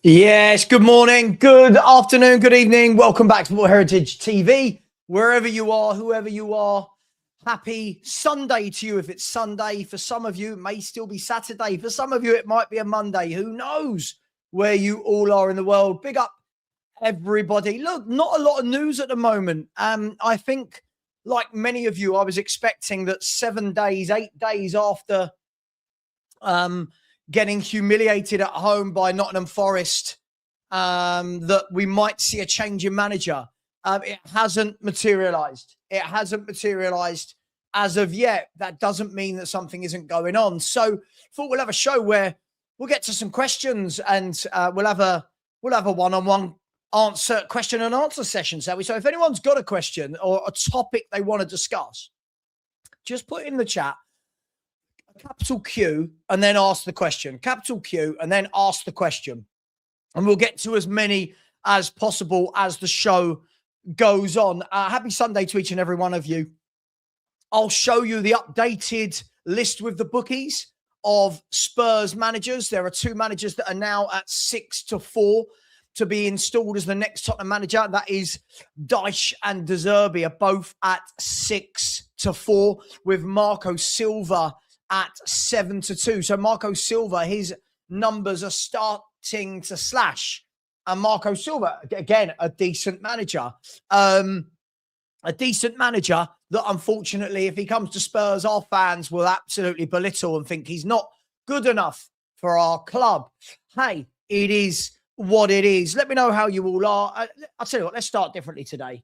Yes, good morning, good afternoon, good evening. Welcome back to Football Heritage TV. Wherever you are, whoever you are, happy Sunday to you if it's Sunday. For some of you, it may still be Saturday. For some of you, it might be a Monday. Who knows where you all are in the world? Big up everybody. Look, not a lot of news at the moment. I think, like many of you, I was expecting that 7 days, 8 days after getting humiliated at home by Nottingham Forest, that we might see a change in manager. It hasn't materialised. It hasn't materialised as of yet. That doesn't mean that something isn't going on. So thought we'll have a show where we'll get to some questions and we'll have a one-on-one question and answer session, shall we? So if anyone's got a question or a topic they want to discuss, just put it in the chat. Capital Q and then ask the question. Capital Q and then ask the question. And we'll get to as many as possible as the show goes on. Happy Sunday to each and every one of you. I'll show you the updated list with the bookies of Spurs managers. There are 2 managers that are now at 6-4 to be installed as the next Tottenham manager. That is Dyche and De Zerbi are both at 6-4 with Marco Silva at 7-2. So Marco Silva, his numbers are starting to slash. And Marco Silva, again, a decent manager. A decent manager that, unfortunately, if he comes to Spurs, our fans will absolutely belittle and think he's not good enough for our club. Hey, it is what it is. Let me know how you all are. I'll tell you what, let's start differently today.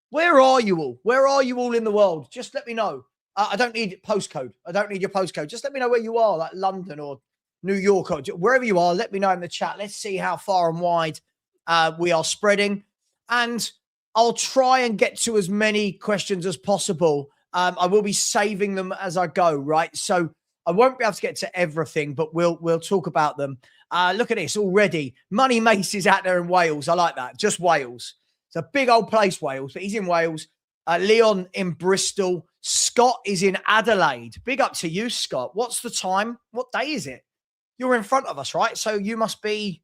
Where are you all? Where are you all in the world? Just let me know. I don't need postcode. I don't need your postcode. Just let me know where you are, like London or New York or wherever you are. Let me know in the chat. Let's see how far and wide we are spreading. And I'll try and get to as many questions as possible. I will be saving them as I go, right? So I won't be able to get to everything, but we'll talk about them. Look at this already. Money Mace is out there in Wales. I like that. Just Wales. It's a big old place, Wales, but he's in Wales. Leon in Bristol. Scott is in Adelaide. Big up to you, Scott. What's the time? What day is it? You're in front of us, right? So you must be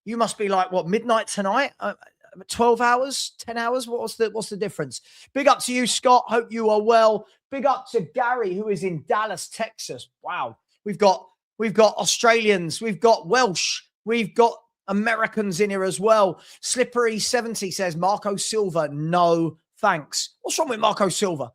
like, what, midnight tonight? 12 hours, 10 hours? What's the difference? Big up to you, Scott. Hope you are well. Big up to Gary, who is in Dallas, Texas. Wow. We've got Australians. We've got Welsh. We've got Americans in here as well. Slippery70 says, Marco Silva, no thanks. What's wrong with Marco Silva?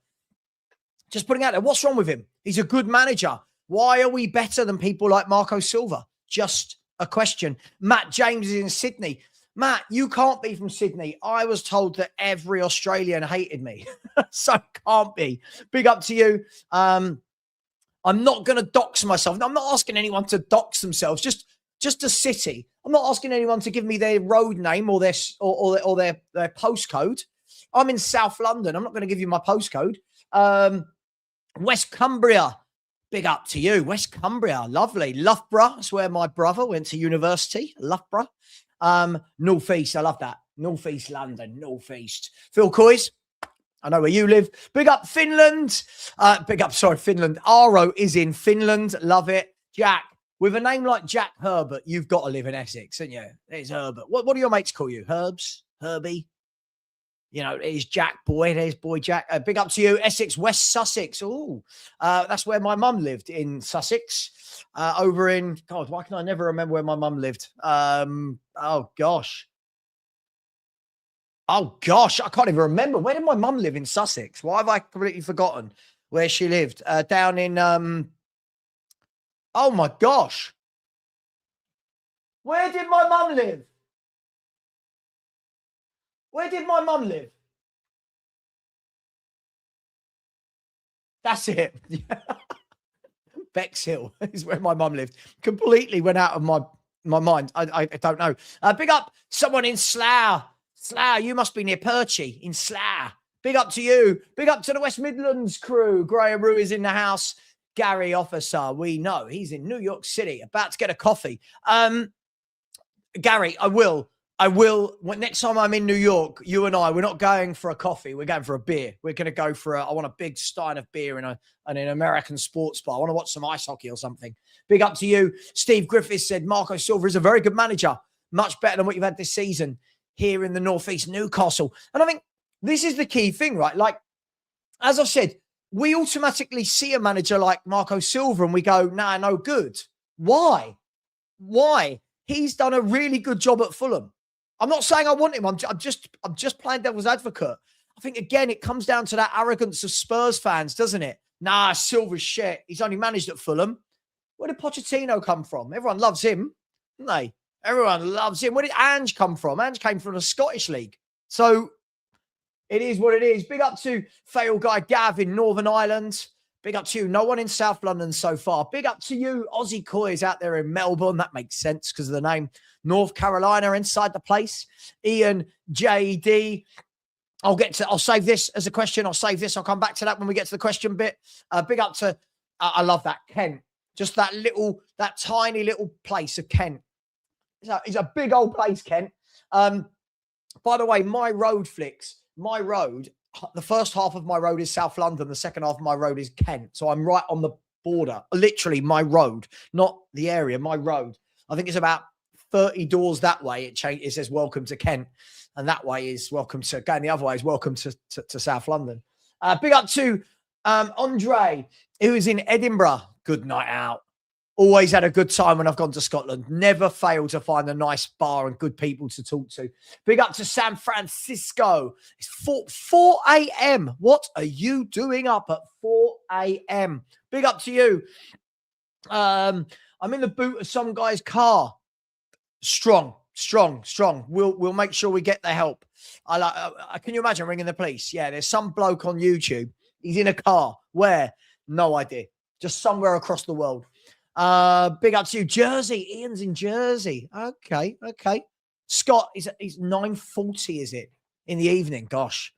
Just putting out there, what's wrong with him? He's a good manager. Why are we better than people like Marco Silva? Just a question. Matt James is in Sydney. Matt, you can't be from Sydney. I was told that every Australian hated me. So can't be. Big up to you. I'm not going to dox myself. I'm not asking anyone to dox themselves. Just a city. I'm not asking anyone to give me their road name or their postcode. I'm in South London. I'm not going to give you my postcode. West Cumbria. Big up to you. West Cumbria. Lovely. Loughborough. That's where my brother went to university. Loughborough. North East. I love that. North East London. North East. Phil Coys. I know where you live. Big up Finland. Finland. Aro is in Finland. Love it. Jack. With a name like Jack Herbert, you've got to live in Essex, haven't you? There's Herbert. What do your mates call you? Herbs? Herbie? You know, there's Jack Boy. There's Boy Jack. Big up to you. Essex, West Sussex. Oh, that's where my mum lived, in Sussex. Over in, God, why can I never remember where my mum lived? Oh, gosh. I can't even remember. Where did my mum live in Sussex? Why have I completely forgotten where she lived? Down in, oh, my gosh. Where did my mum live? Where did my mum live? That's it. Bexhill is where my mum lived. Completely went out of my mind. I don't know. Big up someone in Slough. Slough, you must be near Perchy in Slough. Big up to you. Big up to the West Midlands crew. Graham Rue is in the house. Gary Officer, we know. He's in New York City, about to get a coffee. Gary, I will. Next time I'm in New York, you and I, we're not going for a coffee. We're going for a beer. We're going to go for I want a big stein of beer in an American sports bar. I want to watch some ice hockey or something. Big up to you. Steve Griffiths said, Marco Silva is a very good manager. much better than what you've had this season here in the Northeast, Newcastle. And I think this is the key thing, right? Like, as I've said, we automatically see a manager like Marco Silva and we go, nah, no good. Why? He's done a really good job at Fulham. I'm not saying I want him. I'm just playing devil's advocate. I think, again, it comes down to that arrogance of Spurs fans, doesn't it? Nah, Silva's shit. He's only managed at Fulham. Where did Pochettino come from? Everyone loves him, don't they? Everyone loves him. Where did Ange come from? Ange came from the Scottish League. So it is what it is. Big up to fail guy Gav in Northern Ireland. Big up to you. No one in South London so far. Big up to you, Aussie Coys out there in Melbourne. That makes sense because of the name. North Carolina inside the place. Ian JD. I'll save this as a question. I'll come back to that when we get to the question bit. Big up to, I love that, Kent. Just that tiny little place of Kent. It's a big old place, Kent. By the way, my road, the first half of my road is South London. The second half of my road is Kent. So I'm right on the border. Literally my road, not the area, my road. I think it's about 30 doors that way. It says welcome to Kent. And that way is welcome to, going the other way is welcome to South London. Big up to Andre, who is in Edinburgh. Good night out. Always had a good time when I've gone to Scotland. Never failed to find a nice bar and good people to talk to. Big up to San Francisco. It's 4 a.m. What are you doing up at 4 a.m.? Big up to you. I'm in the boot of some guy's car. Strong. We'll make sure we get the help. Can you imagine ringing the police? Yeah, there's some bloke on YouTube. He's in a car. Where? No idea. Just somewhere across the world. Big up to you, Jersey. Ian's in Jersey. Okay. Scott, he's 9:40, is it? In the evening. Gosh,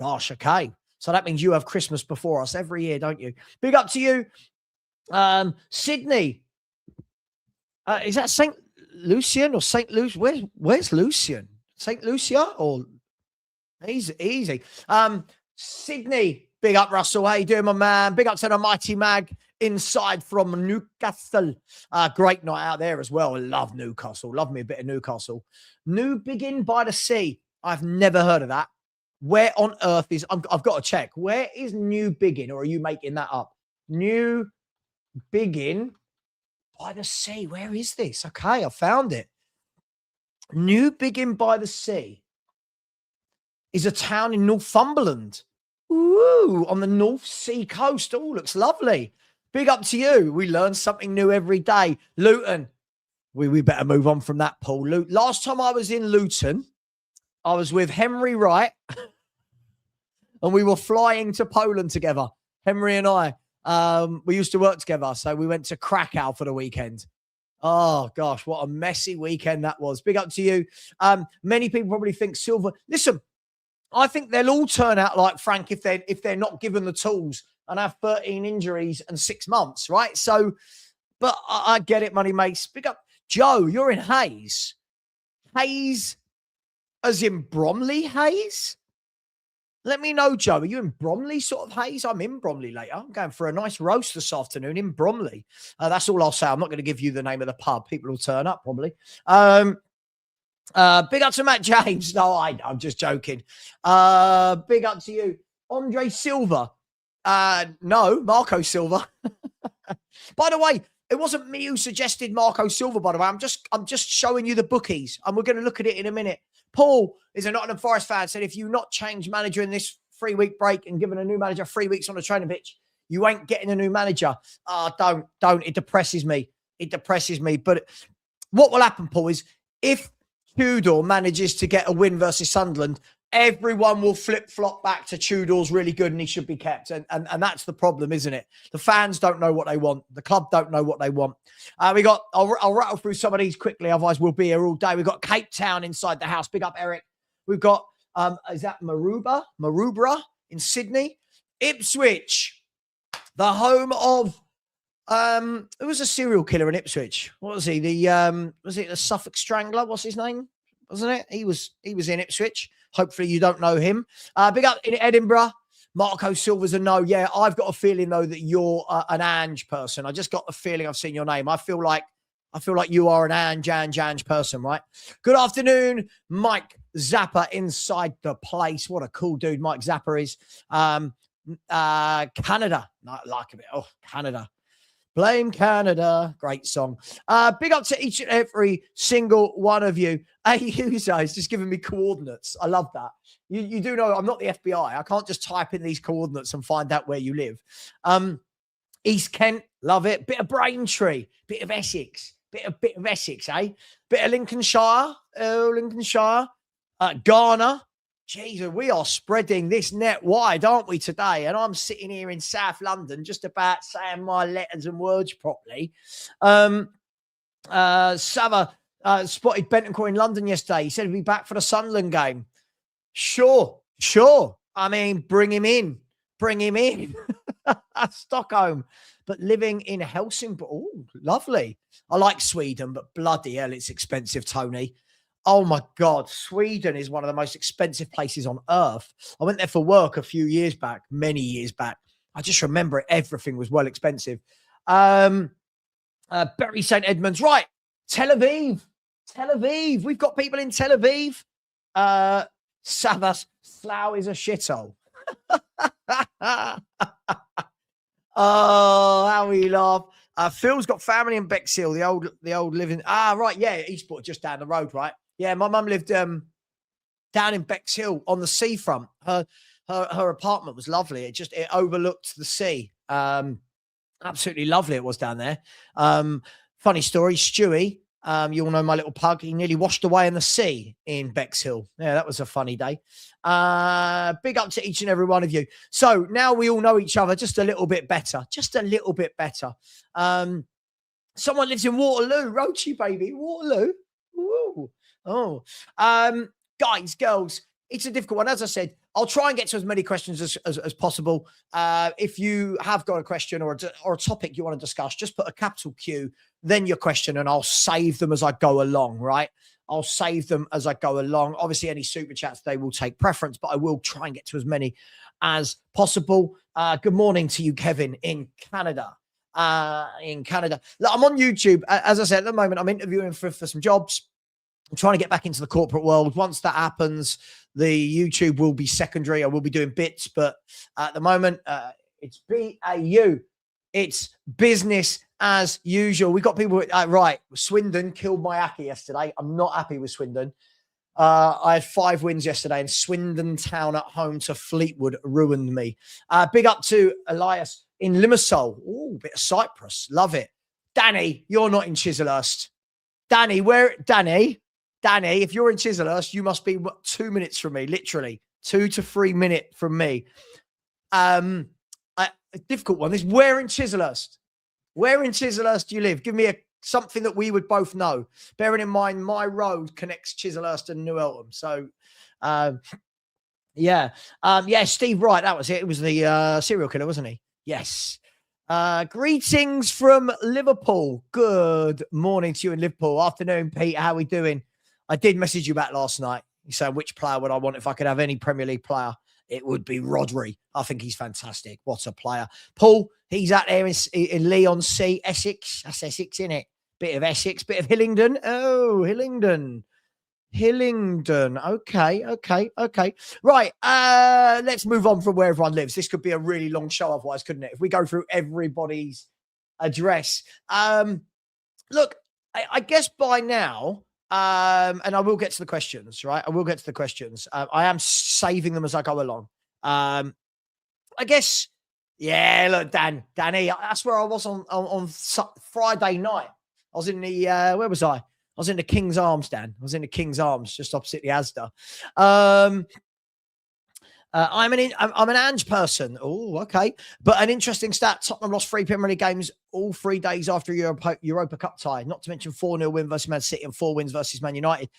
okay. So that means you have Christmas before us every year, don't you? Big up to you. Sydney. Is that St. Lucian or St. Lucian? Where's Lucian? St. Lucia or easy. Sydney. Big up, Russell. How you doing, my man? Big up to the Mighty Mag inside from Newcastle. Great night out there as well. I love Newcastle. Love me a bit of Newcastle. New Biggin by the Sea. I've never heard of that. Where on earth is... I've got to check. Where is New Biggin, or are you making that up? New Biggin by the Sea. Where is this? Okay, I found it. New Biggin by the Sea is a town in Northumberland. Ooh, on the North Sea coast. Oh, looks lovely. Big up to you. We learn something new every day. Luton. We better move on from that, Paul. Last time I was in Luton, I was with Henry Wright, and we were flying to Poland together. Henry and I, we used to work together, so we went to Krakow for the weekend. Oh, gosh, what a messy weekend that was. Big up to you. Many people probably think Silva... Listen, I think they'll all turn out like Frank if they're not given the tools and have 13 injuries and 6 months, right? So, but I get it, money mates. Big up. Joe, you're in Hayes. Hayes as in Bromley Hayes? Let me know, Joe. Are you in Bromley sort of Hayes? I'm in Bromley later. I'm going for a nice roast this afternoon in Bromley. That's all I'll say. I'm not going to give you the name of the pub. People will turn up probably. Big up to Matt James. No, I'm just joking. Big up to you. Andre Silva. No, Marco Silva. By the way, it wasn't me who suggested Marco Silva, by the way. I'm just showing you the bookies, and we're going to look at it in a minute. Paul is a Nottingham Forest fan, said if you not change manager in this 3-week break and given a new manager 3 weeks on the training pitch, you ain't getting a new manager. Don't. It depresses me. But what will happen, Paul, is if Tudor manages to get a win versus Sunderland, everyone will flip-flop back to Tudor's really good and he should be kept. And that's the problem, isn't it? The fans don't know what they want. The club don't know what they want. I'll rattle through some of these quickly, otherwise we'll be here all day. We've got Cape Town inside the house. Big up, Eric. We've got, is that Maroubra in Sydney? Ipswich, the home of, who was a serial killer in Ipswich? What was he? Was it the Suffolk Strangler? What's his name? Wasn't it? He was in Ipswich. Hopefully you don't know him. Big up in Edinburgh. Marco Silva's a no. Yeah, I've got a feeling, though, that you're an Ange person. I just got the feeling I've seen your name. I feel like I feel like you are an Janj person, right? Good afternoon, Mike Zappa inside the place. What a cool dude Mike Zappa is. Canada. I like a bit. Oh, Canada. Blame Canada. Great song. Big up to each and every single one of you. Hey, user is just giving me coordinates. I love that. You do know I'm not the FBI. I can't just type in these coordinates and find out where you live. East Kent, love it. Bit of Braintree, bit of Essex, bit of Essex, eh? Bit of Lincolnshire, Lincolnshire. Ghana. Jesus, we are spreading this net wide, aren't we, today? And I'm sitting here in South London just about saying my letters and words properly. Savva spotted Bentancur in London yesterday. He said he'd be back for the Sunderland game. Sure. I mean, bring him in. Stockholm. But living in Helsinki, oh, lovely. I like Sweden, but bloody hell, it's expensive, Tony. Oh my God, Sweden is one of the most expensive places on earth. I went there for work a few years back, many years back. I just remember it. Everything was well expensive. Bury St. Edmunds. Right. Tel Aviv. We've got people in Tel Aviv. Savas Slough is a shithole. Oh, how we laugh. Phil's got family in Bexhill, the old living. Right. Yeah. Eastport, just down the road, right? Yeah. My mum lived down in Bexhill on the seafront. Her apartment was lovely. It overlooked the sea. Absolutely lovely it was down there. Funny story, Stewie, you all know my little pug. He nearly washed away in the sea in Bexhill. Yeah, that was a funny day. Big up to each and every one of you. So now we all know each other just a little bit better. Someone lives in Waterloo. Roachy, baby. Waterloo. Ooh. Oh. Guys, girls, it's a difficult one. As I said, I'll try and get to as many questions as possible. If you have got a question or a topic you want to discuss, just put a capital Q, then your question, and I'll save them as I go along, right? I'll save them as I go along. Obviously, any super chats, they will take preference, but I will try and get to as many as possible. Good morning to you, Kevin, in Canada. Look, I'm on YouTube. As I said, at the moment, I'm interviewing for some jobs. I'm trying to get back into the corporate world. Once that happens, the YouTube will be secondary. I will be doing bits, but at the moment, it's BAU. It's business as usual. We've got people, right, Swindon killed my Aki yesterday. I'm not happy with Swindon. I had 5 wins yesterday, and Swindon Town at home to Fleetwood ruined me. Big up to Elias in Limassol. Oh, bit of Cyprus. Love it. Danny, you're not in Chislehurst. Danny, if you're in Chislehurst, you must be 2 minutes from me, literally 2 to 3 minutes from me. A difficult one is where in Chislehurst? Where in Chislehurst do you live? Give me something that we would both know. Bearing in mind, my road connects Chislehurst and New Eltham. So, Steve Wright, that was it. It was the serial killer, wasn't he? Yes. Greetings from Liverpool. Good morning to you in Liverpool. Afternoon, Pete. How are we doing? I did message you back last night. You said, which player would I want if I could have any Premier League player? It would be Rodri. I think he's fantastic. What a player. Paul, he's out there in Leon C. Essex. That's Essex, isn't it? Bit of Essex, bit of Hillingdon. Oh, Hillingdon. Okay. Right. Let's move on from where everyone lives. This could be a really long show otherwise, couldn't it? If we go through everybody's address. Look, I guess by now, and I will get to the questions, right? I will get to the questions. I am saving them as I go along. I guess, yeah, look, Danny, that's where I was on Friday night. I was in the, where was I? I was in the King's Arms, Dan. I was in the King's Arms, just opposite the Asda. I'm an Ange person. Oh, okay. But an interesting stat, Tottenham lost 3 Premier League games all 3 days after a Europa Cup tie, not to mention 4-0 win versus Man City and 4 wins versus Man United.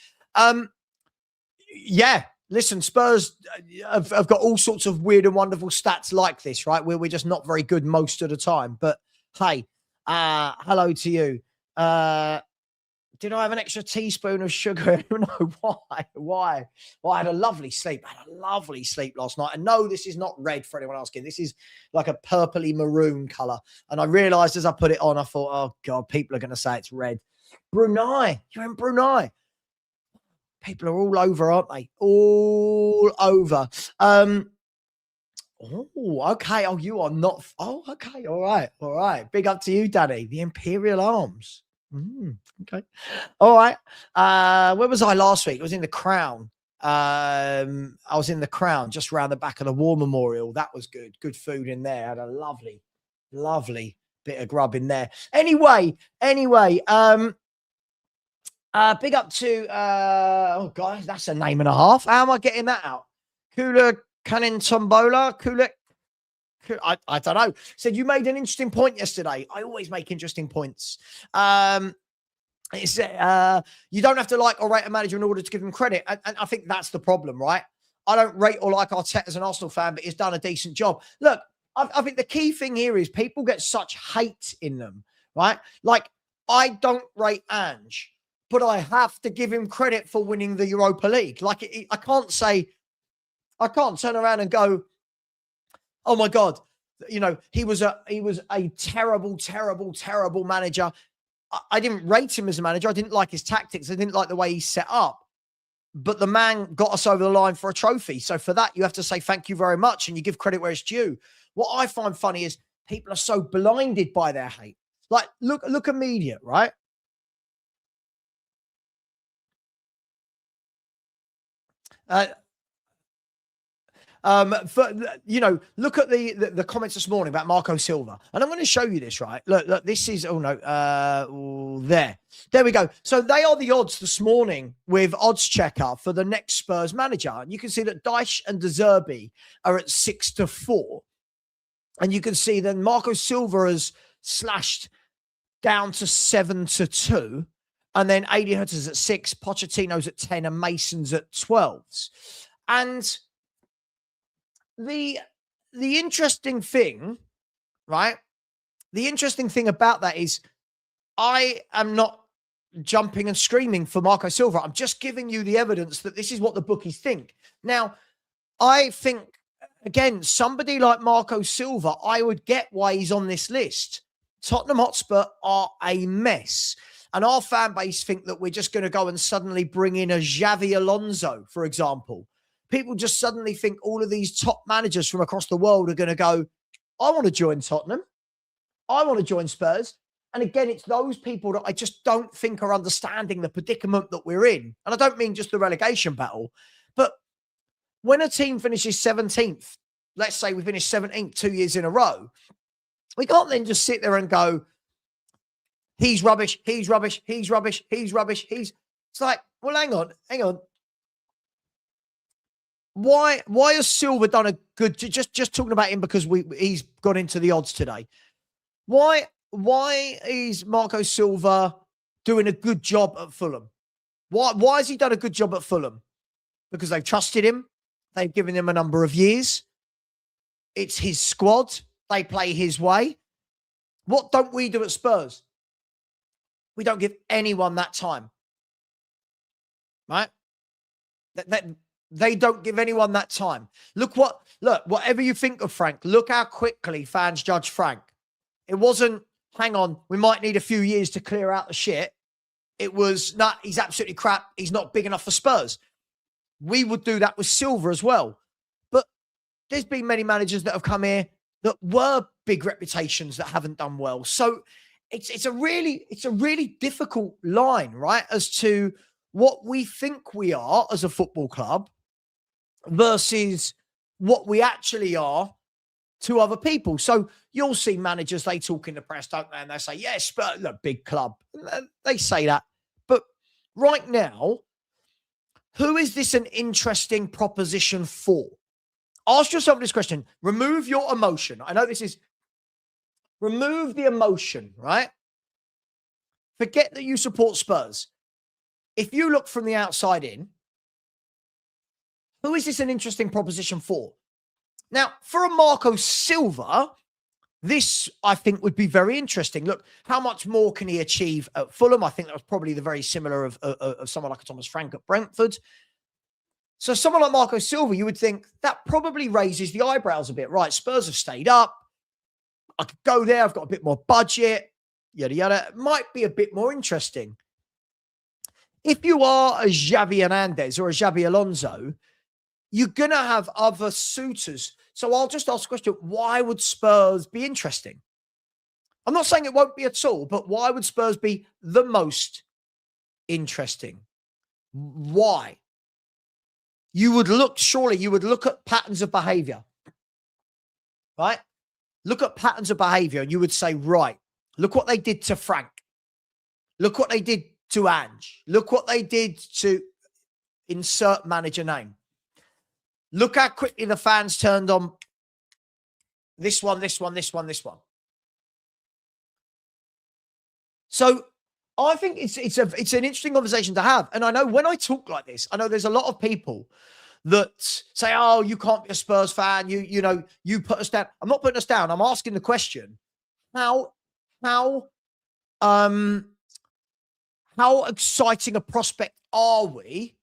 Yeah, listen, Spurs have got all sorts of weird and wonderful stats like this, right? Where we're just not very good most of the time. But hey, hello to you. Did I have an extra teaspoon of sugar? I don't know why. Well, I had a lovely sleep. Last night. And no, this is not red for anyone asking. This is like a purpley maroon color. And I realized as I put it on, I thought, oh God, people are going to say it's red. Brunei. You're in Brunei. People are all over, aren't they? All over. Oh, okay. Oh, you are not. Oh, okay. All right. All right. Big up to you, Danny. The Imperial Arms. Okay. All right. Where was I last week? I was in the Crown. I was in the Crown, just around the back of the War Memorial. That was good. Good food in there. I had a lovely, lovely bit of grub in there. Anyway. Big up to oh guys, that's a name and a half. How am I getting that out? Kula Kanin Tombola. I don't know. Said you made an interesting point yesterday. I always make interesting points. It's you don't have to like or rate a manager in order to give him credit. And I think that's the problem, right? I don't rate or like Arteta as an Arsenal fan, but he's done a decent job. Look, I think the key thing here is people get such hate in them, right? Like, I don't rate Ange, but I have to give him credit for winning the Europa League. Like, I can't turn around and go, oh my God, you know, he was a terrible, terrible, terrible manager. I didn't rate him as a manager. I didn't like his tactics. I didn't like the way he set up. But the man got us over the line for a trophy. So for that, you have to say thank you very much, and you give credit where it's due. What I find funny is people are so blinded by their hate. Like, look at media, right? Look at the comments this morning about Marco Silva, and I'm going to show you this, right? Look, this is there we go. So they are the odds this morning with Odds Checker for the next Spurs manager, and you can see that Dyche and De Zerbi are at 6-4, and you can see then Marco Silva has slashed down to 7-2, and then Adi Hutter's at 6, Pochettino's at 10, and Mason's at 12. And the interesting thing, right? The interesting thing about that is I am not jumping and screaming for Marco Silva. I'm just giving you the evidence that this is what the bookies think. Now, I think, again, somebody like Marco Silva, I would get why he's on this list. Tottenham Hotspur are a mess. And our fan base think that we're just going to go and suddenly bring in a Xavi Alonso, for example. People just suddenly think all of these top managers from across the world are going to go, I want to join Tottenham. I want to join Spurs. And again, it's those people that I just don't think are understanding the predicament that we're in. And I don't mean just the relegation battle, but when a team finishes 17th, let's say we finish 17th 2 years in a row, we can't then just sit there and go, he's rubbish, he's rubbish, he's rubbish, he's rubbish, he's... It's like, well, hang on. Why has Silva done a good... Just talking about him because he's gone into the odds today. Why is Marco Silva doing a good job at Fulham? Why has he done a good job at Fulham? Because they've trusted him. They've given him a number of years. It's his squad. They play his way. What don't we do at Spurs? We don't give anyone that time. Right? They don't give anyone that time. Look, whatever you think of Frank, look how quickly fans judge Frank. It wasn't, hang on, we might need a few years to clear out the shit. It was, nah, he's absolutely crap. He's not big enough for Spurs. We would do that with Silva as well. But there's been many managers that have come here that were big reputations that haven't done well. So it's a really difficult line, right, as to what we think we are as a football club versus what we actually are to other people. So you'll see managers, they talk in the press, don't they? And they say, yes, but look, big club. They say that. But right now, who is this an interesting proposition for? Ask yourself this question. Remove your emotion. I know this is, remove the emotion, right? Forget that you support Spurs. If you look from the outside in, who is this an interesting proposition for? Now, for a Marco Silva, this, I think, would be very interesting. Look, how much more can he achieve at Fulham? I think that was probably the very similar of someone like a Thomas Frank at Brentford. So someone like Marco Silva, you would think that probably raises the eyebrows a bit, right? Spurs have stayed up. I could go there. I've got a bit more budget, yada, yada. It might be a bit more interesting. If you are a Xavi Hernandez or a Xavi Alonso, you're going to have other suitors. So I'll just ask a question. Why would Spurs be interesting? I'm not saying it won't be at all, but why would Spurs be the most interesting? Why? Surely you would look at patterns of behavior, right? Look at patterns of behavior and you would say, right, look what they did to Frank. Look what they did to Ange. Look what they did to insert manager name. Look how quickly the fans turned on this one. So I think it's an interesting conversation to have. And I know when I talk like this, I know there's a lot of people that say, oh, you can't be a Spurs fan. You put us down. I'm not putting us down. I'm asking the question, how exciting a prospect are we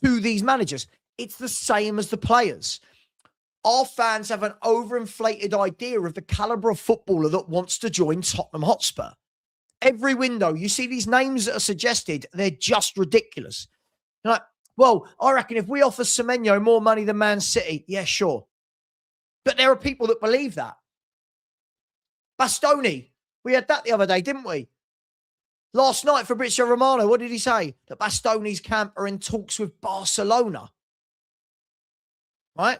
to these managers? It's the same as the players. Our fans have an overinflated idea of the caliber of footballer that wants to join Tottenham Hotspur. Every window, you see these names that are suggested, they're just ridiculous. You're like, well, I reckon if we offer Semenyo more money than Man City, yeah, sure. But there are people that believe that. Bastoni, we had that the other day, didn't we? Last night, Fabrizio Romano, what did he say? That Bastoni's camp are in talks with Barcelona. Right?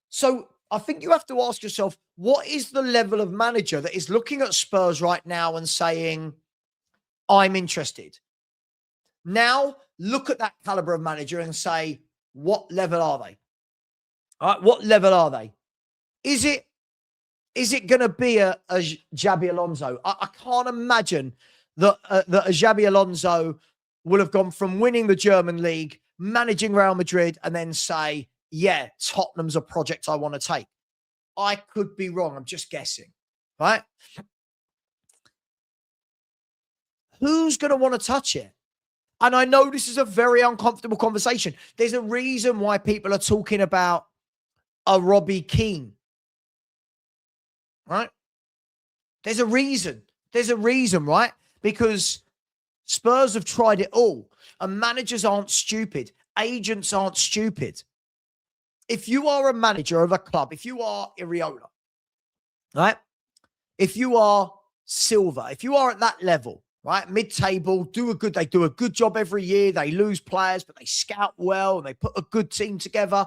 So I think you have to ask yourself, what is the level of manager that is looking at Spurs right now and saying, I'm interested? Now, look at that caliber of manager and say, what level are they? All right, what level are they? Is it going to be a Xabi Alonso? I can't imagine that a Xabi Alonso will have gone from winning the German league, managing Real Madrid, and then say, yeah, Tottenham's a project I want to take. I could be wrong. I'm just guessing, right? Who's going to want to touch it? And I know this is a very uncomfortable conversation. There's a reason why people are talking about a Robbie Keane, right? There's a reason. There's a reason, right? Because Spurs have tried it all. And managers aren't stupid. Agents aren't stupid. If you are a manager of a club, if you are Iriola, right? If you are Silva, if you are at that level, right? Mid-table, they do a good job every year. They lose players, but they scout well and they put a good team together,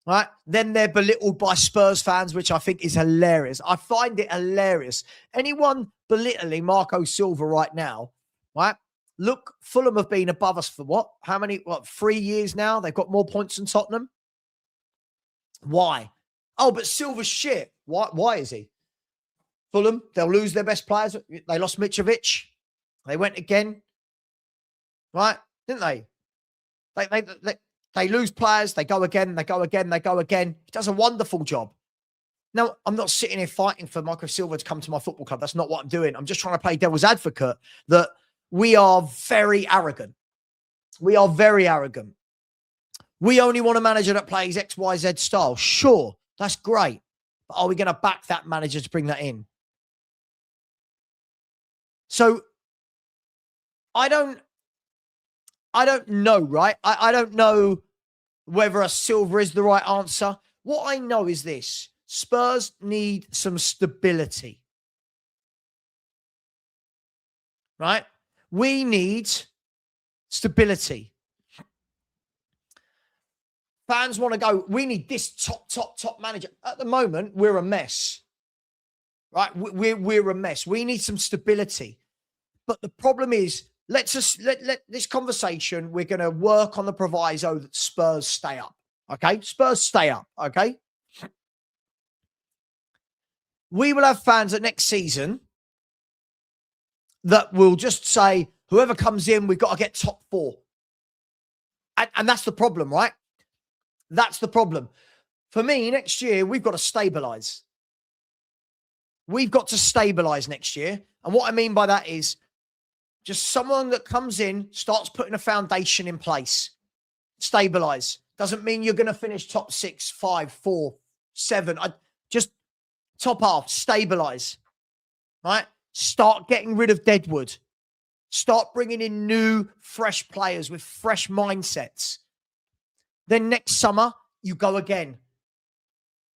right? Then they're belittled by Spurs fans, which I think is hilarious. I find it hilarious. Anyone belittling Marco Silva right now, right? Look, Fulham have been above us for what? 3 years now? They've got more points than Tottenham. Why? Oh, but Silva's shit. Why is he? Fulham, they'll lose their best players. They lost Mitrovic. They went again. Right? Didn't they? They lose players. They go again. They go again. They go again. He does a wonderful job. Now, I'm not sitting here fighting for Marco Silva to come to my football club. That's not what I'm doing. I'm just trying to play devil's advocate that we are very arrogant. We are very arrogant. We only want a manager that plays X, Y, Z style. Sure, that's great. But are we going to back that manager to bring that in? So I don't know, right? I don't know whether a Silva is the right answer. What I know is this. Spurs need some stability. Right? We need stability. Fans want to go, we need this top manager. At the moment, we're a mess. Right? We're a mess. We need some stability. But the problem is, let this conversation, we're going to work on the proviso that Spurs stay up. Okay? Spurs stay up. Okay? We will have fans at next season that will just say, whoever comes in, we've got to get top 4. And that's the problem, right? That's the problem. For me, next year, we've got to stabilize. We've got to stabilize next year. And what I mean by that is just someone that comes in, starts putting a foundation in place. Stabilize. Doesn't mean you're going to finish top 6, 5, 4, 7. Just top half, stabilize. Right? Start getting rid of Deadwood. Start bringing in new, fresh players with fresh mindsets. Then next summer, you go again.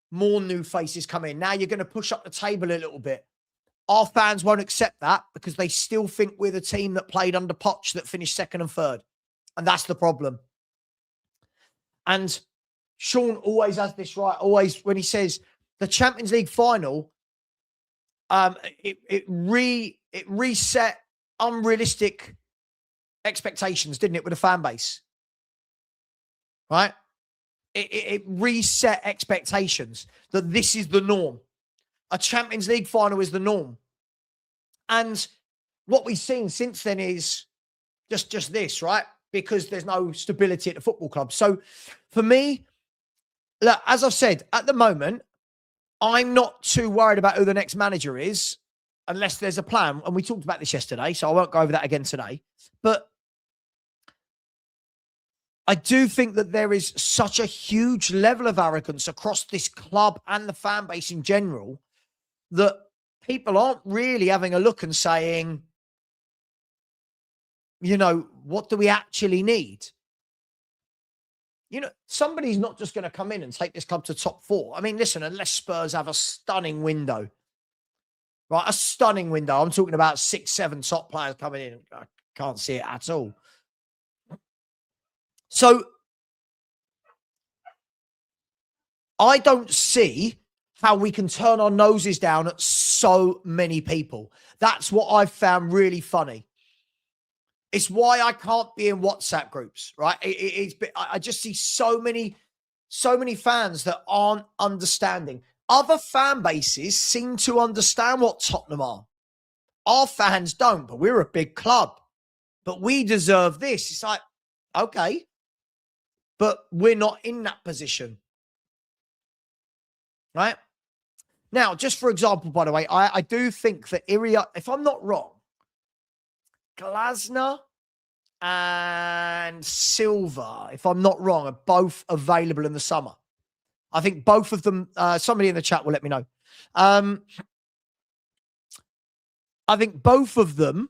More new faces come in. Now you're going to push up the table a little bit. Our fans won't accept that because they still think we're the team that played under Poch that finished second and third. And that's the problem. And Sean always has this right. Always when he says the Champions League final, it reset unrealistic expectations, didn't it, with the fan base? Right? It reset expectations that this is the norm. A Champions League final is the norm. And what we've seen since then is just this, right? Because there's no stability at the football club. So for me, look, as I've said, at the moment, I'm not too worried about who the next manager is unless there's a plan. And we talked about this yesterday, so I won't go over that again today. But I do think that there is such a huge level of arrogance across this club and the fan base in general that people aren't really having a look and saying, you know, what do we actually need? You know, somebody's not just going to come in and take this club to top four. I mean, listen, unless Spurs have a stunning window, right? A stunning window. I'm talking about 6, 7 top players coming in. I can't see it at all. So I don't see how we can turn our noses down at so many people. That's what I've found really funny. It's why I can't be in WhatsApp groups, right? I just see so many fans that aren't understanding. Other fan bases seem to understand what Tottenham are. Our fans don't, but we're a big club. But we deserve this. It's like, okay, but we're not in that position, right? Now, just for example, by the way, I do think that if I'm not wrong, Glasner and Silva, if I'm not wrong, are both available in the summer. I think both of them, somebody in the chat will let me know. I think both of them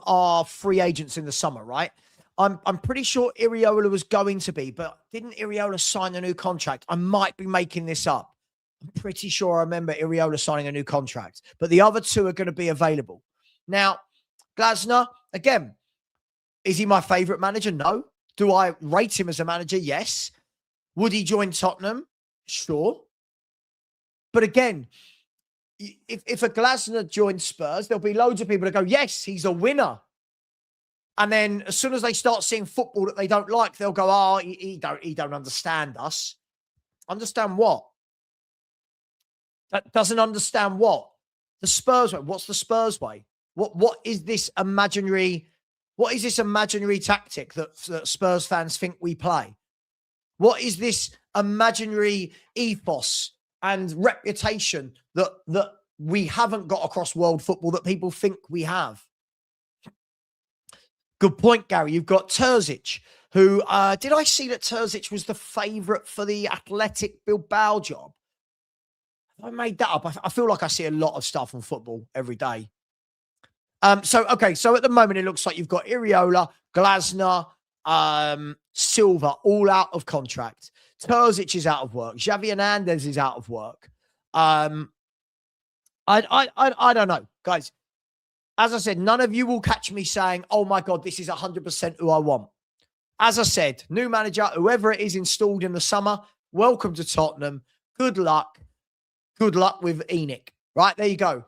are free agents in the summer, right? I'm pretty sure Iriola was going to be, but didn't Iriola sign a new contract? I might be making this up. I'm pretty sure I remember Iriola signing a new contract, but the other two are going to be available. Now, Glasner, again, is he my favourite manager? No. Do I rate him as a manager? Yes. Would he join Tottenham? Sure. But again, if a Glasner joins Spurs, there'll be loads of people that go, yes, he's a winner. And then as soon as they start seeing football that they don't like, they'll go, oh, he don't understand us. Understand what? That doesn't understand what? The Spurs way. What's the Spurs way? What is this imaginary tactic that Spurs fans think we play? What is this imaginary ethos and reputation that we haven't got across world football that people think we have? Good point, Gary. You've got Terzic, who, did I see that Terzic was the favourite for the Athletic Bilbao job? I made that up. I feel like I see a lot of stuff on football every day. So at the moment, it looks like you've got Iriola, Glasner, Silva, all out of contract. Terzic is out of work. Xavi Hernandez is out of work. I don't know, guys. As I said, none of you will catch me saying, oh my God, this is 100% who I want. As I said, new manager, whoever it is installed in the summer, welcome to Tottenham. Good luck. Good luck with Enoch. Right, there you go.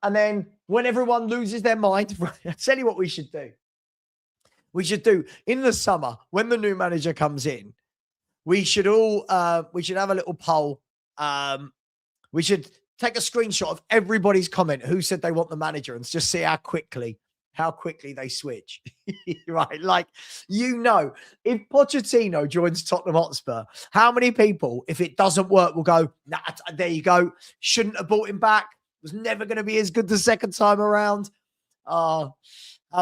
And then when everyone loses their mind, I'll tell you what we should do. We should do in the summer, when the new manager comes in, we should have a little poll. We should take a screenshot of everybody's comment who said they want the manager and just see how quickly they switch. Right? Like, you know, if Pochettino joins Tottenham Hotspur, how many people, if it doesn't work, will go, nah, there you go. Shouldn't have bought him back. Was never going to be as good the second time around. How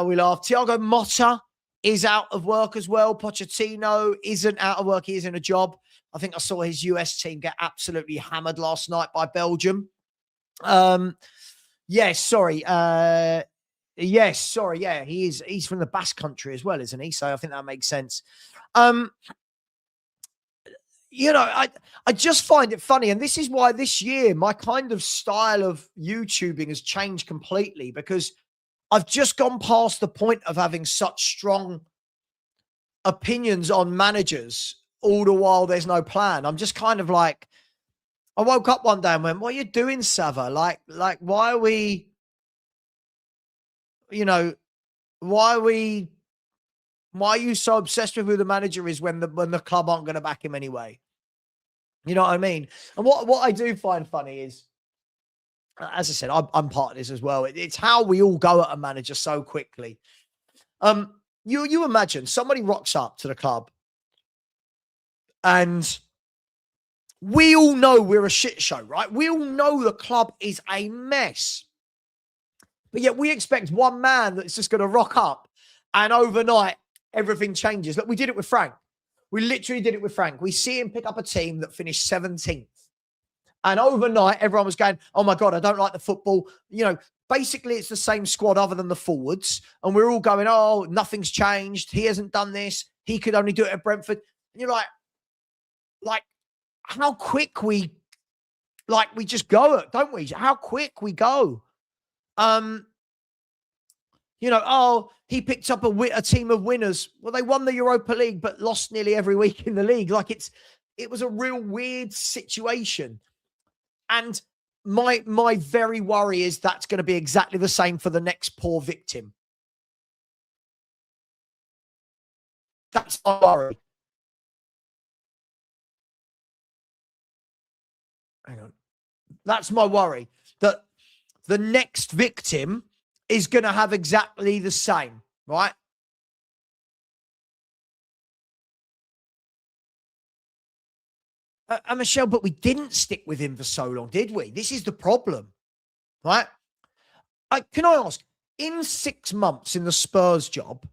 we laugh. Thiago Motta is out of work as well. Pochettino isn't out of work. He is in a job. I think I saw his US team get absolutely hammered last night by Belgium. Yes, sorry. Yes, sorry. Yeah, he's from the Basque Country as well, isn't he? So I think that makes sense. You know, I just find it funny, and this is why this year my kind of style of YouTubing has changed completely, because I've just gone past the point of having such strong opinions on managers all the while there's no plan. I'm just kind of like, I woke up one day and went, "What are you doing, Savva? Like, why are we, you know, why are you so obsessed with who the manager is when the club aren't going to back him anyway?" You know what I mean? And what I do find funny is, as I said, I'm part of this as well. It's how we all go at a manager so quickly. You imagine somebody rocks up to the club, and we all know we're a shit show, right? We all know the club is a mess. But yet we expect one man that's just going to rock up and overnight everything changes. Look, we did it with Frank. We literally did it with Frank. We see him pick up a team that finished 17th. And overnight, everyone was going, "Oh my God, I don't like the football." You know, basically it's the same squad other than the forwards. And we're all going, "Oh, nothing's changed. He hasn't done this. He could only do it at Brentford." And you're like how quick we just go, don't we? How quick we go. You know, "Oh, he picked up a team of winners." Well, they won the Europa League, but lost nearly every week in the league. Like it was a real weird situation. And my very worry is that's going to be exactly the same for the next poor victim. That's my worry. Hang on. That's my worry, that the next victim is going to have exactly the same, right? Michelle, but we didn't stick with him for so long, did we? This is the problem, right? Can I ask, in 6 months in the Spurs job,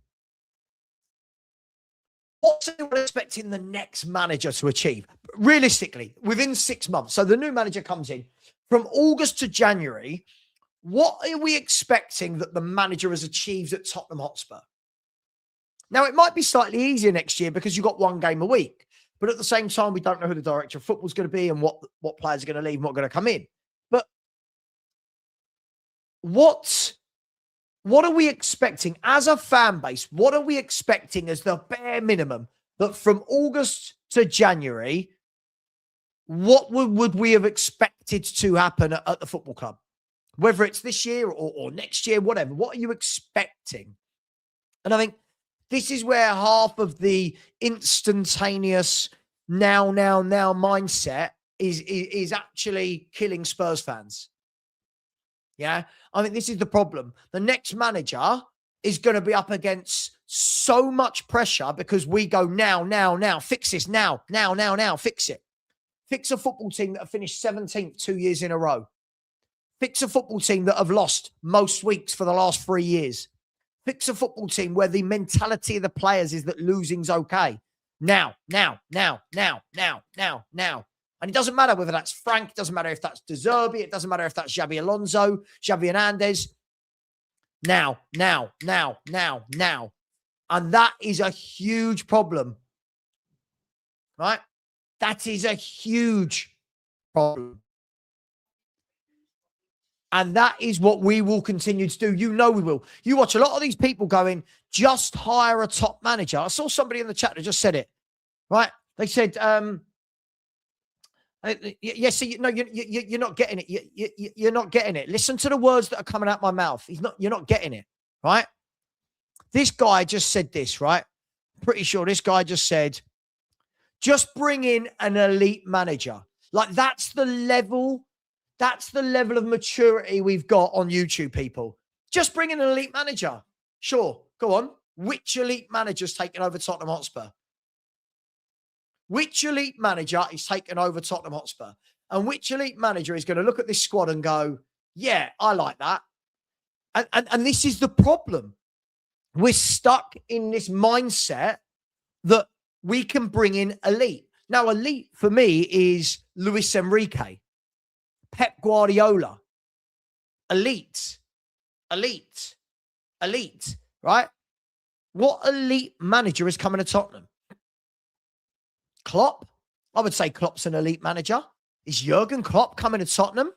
what's anyone expecting the next manager to achieve? Realistically, within 6 months. So the new manager comes in from August to January. What are we expecting that the manager has achieved at Tottenham Hotspur? Now, it might be slightly easier next year because you've got one game a week. But at the same time, we don't know who the director of football is going to be and what players are going to leave and what are going to come in. But what are we expecting as a fan base? What are we expecting as the bare minimum that from August to January, what would we have expected to happen at the football club? Whether it's this year or next year, whatever. What are you expecting? And I think this is where half of the instantaneous now mindset is actually killing Spurs fans. Yeah. I think this is the problem. The next manager is going to be up against so much pressure because we go now, fix this now, fix it. Fix a football team that have finished 17th 2 years in a row. Fix a football team that have lost most weeks for the last 3 years. Fix a football team where the mentality of the players is that losing's okay. Now. And it doesn't matter whether that's Frank, it doesn't matter if that's De Zerbi, it doesn't matter if that's Xabi Alonso, Xavi Hernandez. Now. And that is a huge problem, right? That is a huge problem. And that is what we will continue to do. You know we will. You watch a lot of these people going, just hire a top manager. I saw somebody in the chat that just said it, right? They said, yes, you're not getting it. You're not getting it. Listen to the words that are coming out my mouth. You're not getting it, right? This guy just said this, right? Pretty sure this guy just said, just bring in an elite manager. Like that's the level of maturity we've got on YouTube, people. Just bring in an elite manager. Sure, go on. Which elite manager's taken over Tottenham Hotspur? Which elite manager is taken over Tottenham Hotspur? And which elite manager is going to look at this squad and go, yeah, I like that. And this is the problem. We're stuck in this mindset that we can bring in elite. Now, elite for me is Luis Enrique, Pep Guardiola. elite, elite, elite, right? What elite manager is coming to Tottenham? Klopp? I would say Klopp's an elite manager. Is Jurgen Klopp coming to Tottenham?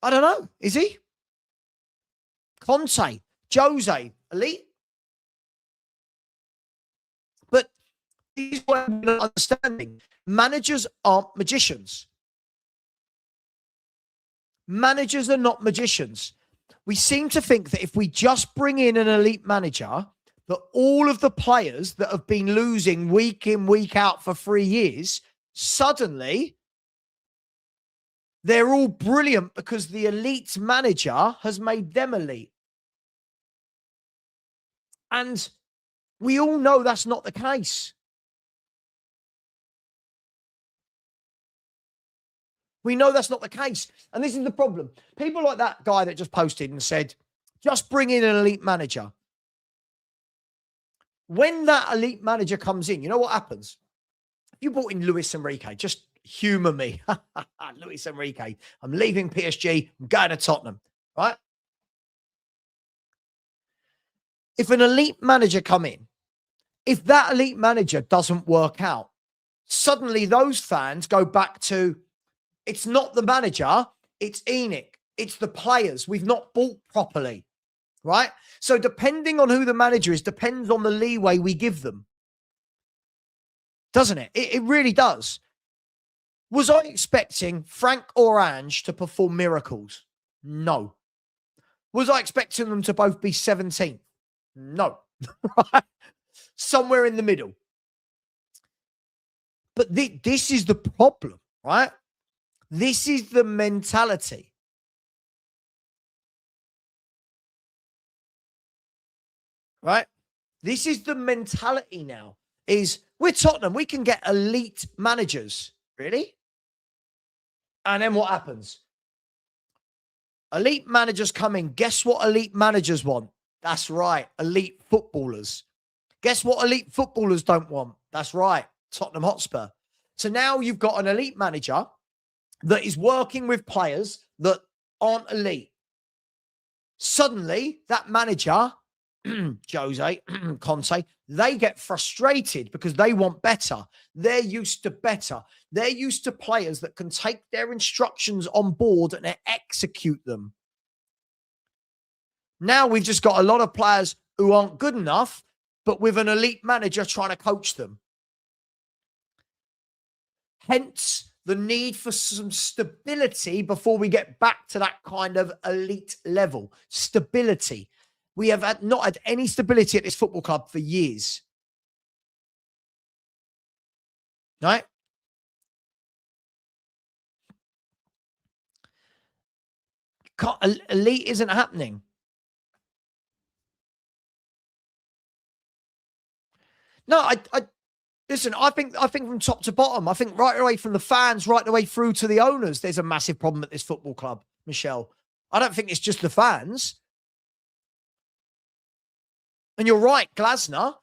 I don't know. Is he? Conte, Jose, elite? But this is what I'm not understanding. Managers aren't magicians. Managers are not magicians. We seem to think that if we just bring in an elite manager, that all of the players that have been losing week in, week out for 3 years, suddenly they're all brilliant because the elite manager has made them elite. And we all know that's not the case. We know that's not the case. And this is the problem. People like that guy that just posted and said, just bring in an elite manager. When that elite manager comes in, you know what happens? If you brought in Luis Enrique, just humour me. Luis Enrique, I'm leaving PSG, I'm going to Tottenham, right? If an elite manager come in, if that elite manager doesn't work out, suddenly those fans go back to, it's not the manager, it's Enoch, it's the players. We've not bought properly, right? So depending on who the manager is, depends on the leeway we give them. Doesn't it? It really does. Was I expecting Frank Orange to perform miracles? No. Was I expecting them to both be 17th? No. Right? Somewhere in the middle. But this is the problem, right? This is the mentality. Right? This is the mentality now. Is we're Tottenham, we can get elite managers. Really? And then what happens? Elite managers come in. Guess what elite managers want? That's right. Elite footballers. Guess what elite footballers don't want? That's right. Tottenham Hotspur. So now you've got an elite manager that is working with players that aren't elite. Suddenly, that manager, Jose, Conte, they get frustrated because they want better. They're used to better. They're used to players that can take their instructions on board and execute them. Now we've just got a lot of players who aren't good enough, but with an elite manager trying to coach them. Hence, the need for some stability before we get back to that kind of elite level. Stability. We have not had any stability at this football club for years. Right? Elite isn't happening. No, listen, I think from top to bottom, I think right away from the fans, right the way through to the owners, there's a massive problem at this football club, Michelle. I don't think it's just the fans. And you're right, Glasner,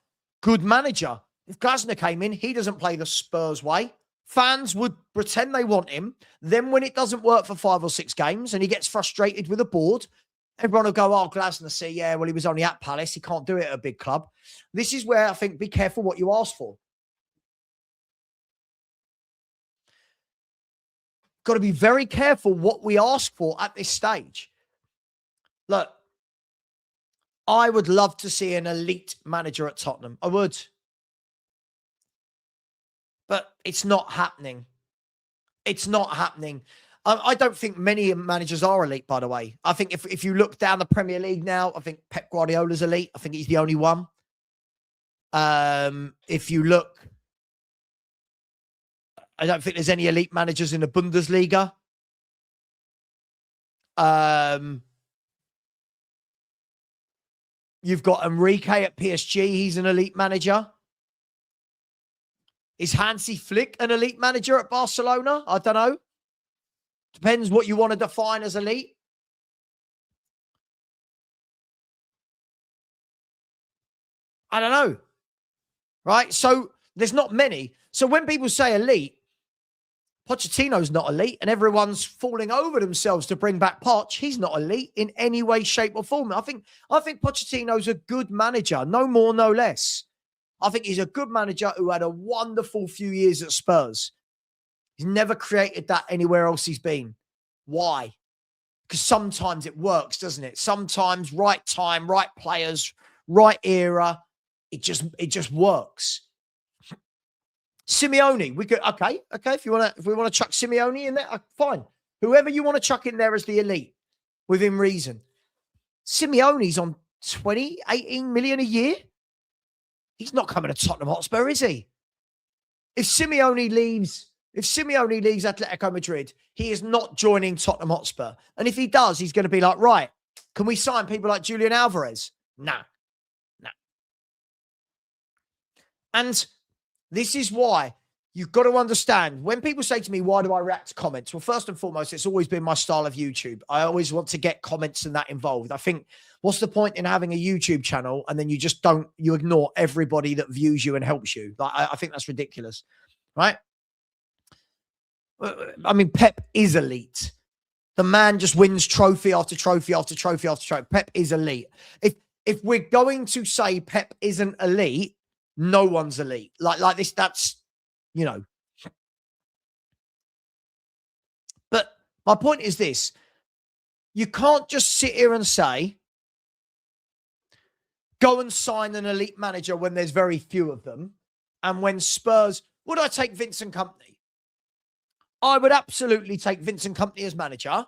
good manager. If Glasner came in, he doesn't play the Spurs way. Fans would pretend they want him. Then when it doesn't work for 5 or 6 games and he gets frustrated with the board, everyone will go, oh, Glasner, see, yeah, well, he was only at Palace. He can't do it at a big club. This is where I think be careful what you ask for. Got to be very careful what we ask for at this stage. Look, I would love to see an elite manager at Tottenham. I would. But it's not happening. It's not happening. I don't think many managers are elite, by the way. I think if you look down the Premier League now, I think Pep Guardiola's elite. I think he's the only one. If you look, I don't think there's any elite managers in the Bundesliga. You've got Enrique at PSG. He's an elite manager. Is Hansi Flick an elite manager at Barcelona? I don't know. Depends what you want to define as elite. I don't know. Right? So there's not many. So when people say elite, Pochettino's not elite, and everyone's falling over themselves to bring back Poch. He's not elite in any way, shape, or form. I think Pochettino's a good manager, no more, no less. I think he's a good manager who had a wonderful few years at Spurs. He's never created that anywhere else he's been. Why? Because sometimes it works, doesn't it? Sometimes right time, right players, right era, it just works. Simeone, we could okay. If we want to chuck Simeone in there, fine. Whoever you want to chuck in there as the elite, within reason. Simeone's on 18 million a year. He's not coming to Tottenham Hotspur, is he? If Simeone leaves Atletico Madrid, he is not joining Tottenham Hotspur. And if he does, he's going to be like, right, can we sign people like Julian Alvarez? No. And this is why you've got to understand, when people say to me, why do I react to comments? Well, first and foremost, it's always been my style of YouTube. I always want to get comments and that involved. I think, what's the point in having a YouTube channel and then you ignore everybody that views you and helps you? Like, I think that's ridiculous, right? I mean, Pep is elite. The man just wins trophy after trophy after trophy after trophy. Pep is elite. If we're going to say Pep isn't elite, no one's elite. Like this, that's, But my point is this. You can't just sit here and say, go and sign an elite manager when there's very few of them. And when Spurs, would I take Vincent Kompany? I would absolutely take Vincent Kompany as manager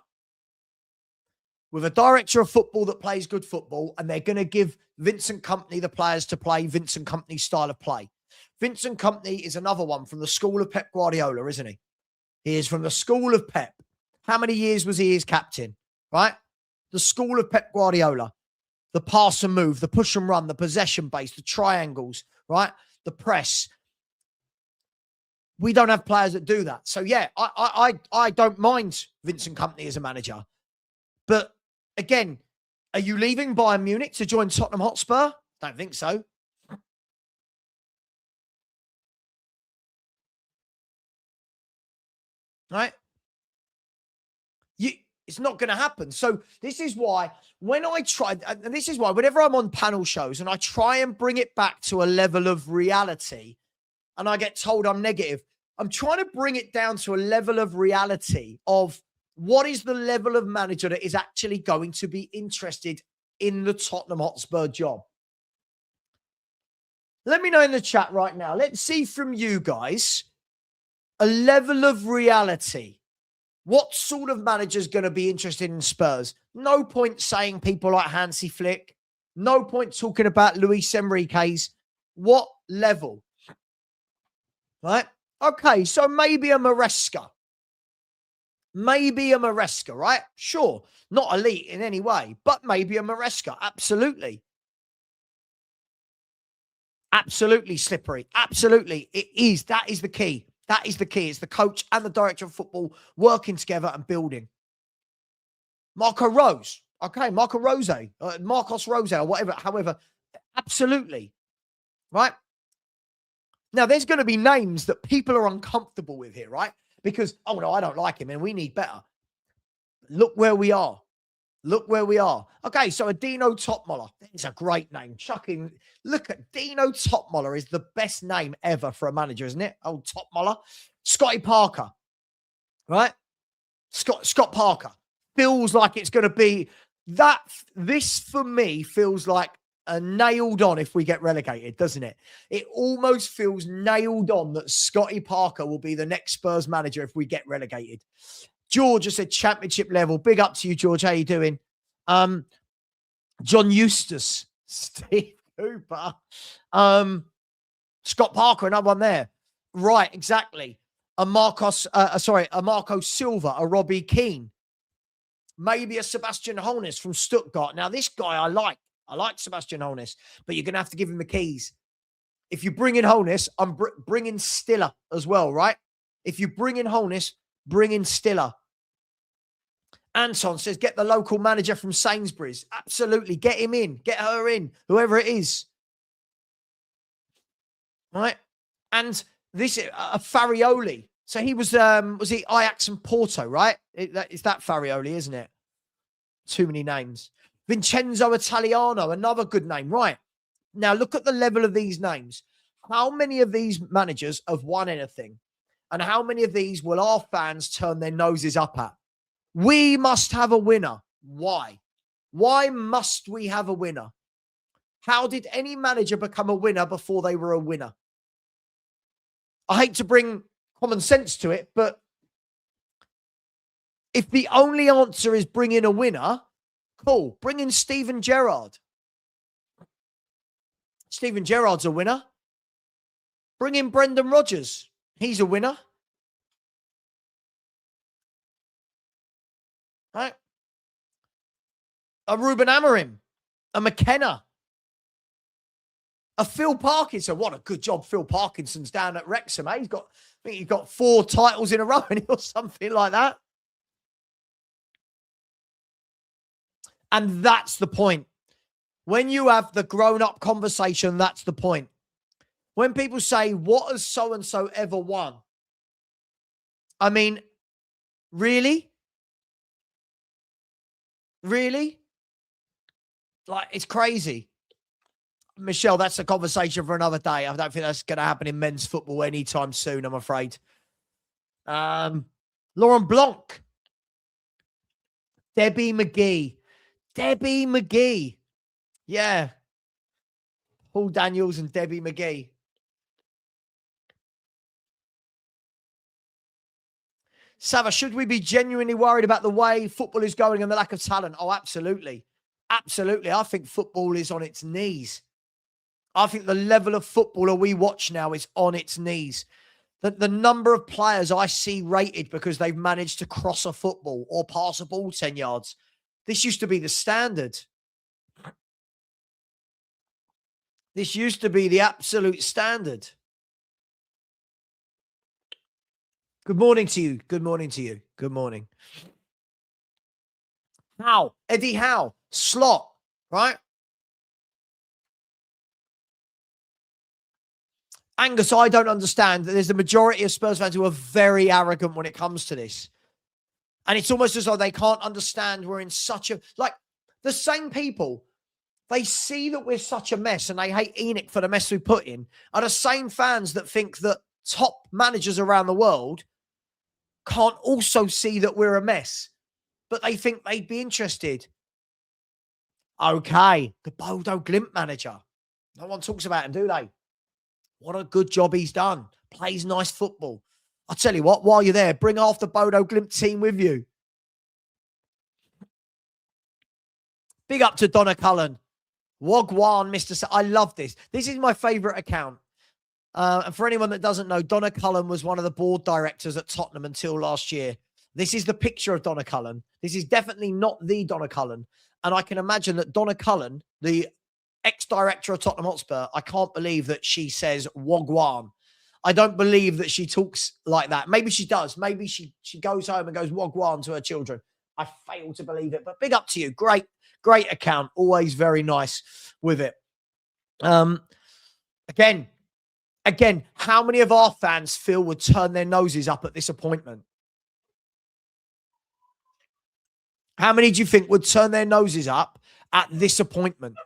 with a director of football that plays good football, and they're going to give Vincent Kompany the players to play Vincent Kompany's style of play. Vincent Kompany is another one from the school of Pep Guardiola, isn't he? He is from the school of Pep. How many years was he his captain, right? The school of Pep Guardiola. The pass and move, the push and run, the possession base, the triangles, right? The press. We don't have players that do that. So, yeah, I don't mind Vincent Kompany as a manager. But, again, are you leaving Bayern Munich to join Tottenham Hotspur? Don't think so. Right? It's not going to happen. So this is why whenever I'm on panel shows and I try and bring it back to a level of reality and I get told I'm negative, I'm trying to bring it down to a level of reality of what is the level of manager that is actually going to be interested in the Tottenham Hotspur job. Let me know in the chat right now. Let's see from you guys a level of reality. What sort of manager is going to be interested in Spurs? No point saying people like Hansi Flick. No point talking about Luis Enrique's. What level? Right? Okay, so maybe a Maresca. Maybe a Maresca, right? Sure. Not elite in any way, but maybe a Maresca. Absolutely. Absolutely slippery. Absolutely. It is. That is the key. That is the key. It's the coach and the director of football working together and building. Marco Rose. Okay, Marcos Rose, or whatever, however. Absolutely. Right? Now, there's going to be names that people are uncomfortable with here, right? Because, oh, no, I don't like him and we need better. Look where we are. Look where we are. Okay, so a Dino Topmoller. It's a great name. Look at Dino Topmoller is the best name ever for a manager, isn't it? Old Topmoller. Scotty Parker. Right? Scott Parker. Feels like it's going to be that. This, for me, feels like a nailed on if we get relegated, doesn't it? It almost feels nailed on that Scotty Parker will be the next Spurs manager if we get relegated. George has said championship level. Big up to you, George. How you doing? John Eustace, Steve Cooper, Scott Parker, another one there. Right, exactly. A Marco Silva, a Robbie Keane. Maybe a Sebastian Holness from Stuttgart. Now, this guy I like. I like Sebastian Holness, but you're going to have to give him the keys. If you bring in Holness, I'm bringing Stiller as well, right? If you bring in Holness, bring in Stiller. Anton says, get the local manager from Sainsbury's. Absolutely. Get him in. Get her in. Whoever it is. Right? And this, Farioli. So he was he Ajax and Porto, right? It's that Farioli, isn't it? Too many names. Vincenzo Italiano, another good name, right? Now look at the level of these names. How many of these managers have won anything? And how many of these will our fans turn their noses up at? We must have a winner. Why? Why must we have a winner? How did any manager become a winner before they were a winner? I hate to bring common sense to it, but if the only answer is bring in a winner, cool. Bring in Steven Gerrard. Steven Gerrard's a winner. Bring in Brendan Rodgers. He's a winner. Right? A Ruben Amorim. A McKenna. A Phil Parkinson. What a good job Phil Parkinson's down at Wrexham. Eh? I think he's got 4 titles in a row or something like that. And that's the point. When you have the grown-up conversation, that's the point. When people say, what has so-and-so ever won? I mean, really? Really? Like, it's crazy. Michelle, that's a conversation for another day. I don't think that's going to happen in men's football anytime soon, I'm afraid. Laurent Blanc. Debbie McGee. Debbie McGee. Yeah. Paul Daniels and Debbie McGee. Savva, should we be genuinely worried about the way football is going and the lack of talent? Oh, absolutely. Absolutely. I think football is on its knees. I think the level of footballer we watch now is on its knees. The number of players I see rated because they've managed to cross a football or pass a ball 10 yards. This used to be the standard. This used to be the absolute standard. Good morning to you. Good morning to you. Good morning. Howe. Eddie Howe. Slot. Right? Angus, I don't understand that there's a majority of Spurs fans who are very arrogant when it comes to this. And it's almost as though they can't understand we're in such a... Like, the same people, they see that we're such a mess and they hate Enoch for the mess we put in, are the same fans that think that top managers around the world can't also see that we're a mess. But they think they'd be interested. Okay, the Bodo Glimt manager. No one talks about him, do they? What a good job he's done. Plays nice football. I'll tell you what, while you're there, bring half the Bodo Glimt team with you. Big up to Donna Cullen. Wagwan, Mr. I love this. This is my favourite account. And for anyone that doesn't know, Donna Cullen was one of the board directors at Tottenham until last year. This is the picture of Donna Cullen. This is definitely not the Donna Cullen. And I can imagine that Donna Cullen, the ex-director of Tottenham Hotspur, I can't believe that she says Wagwan. I don't believe that she talks like that. Maybe she does. Maybe she goes home and goes Wagwan to her children. I fail to believe it. But big up to you. Great account. Always very nice with it. Again, how many of our fans feel would turn their noses up at this appointment? How many do you think would turn their noses up at this appointment?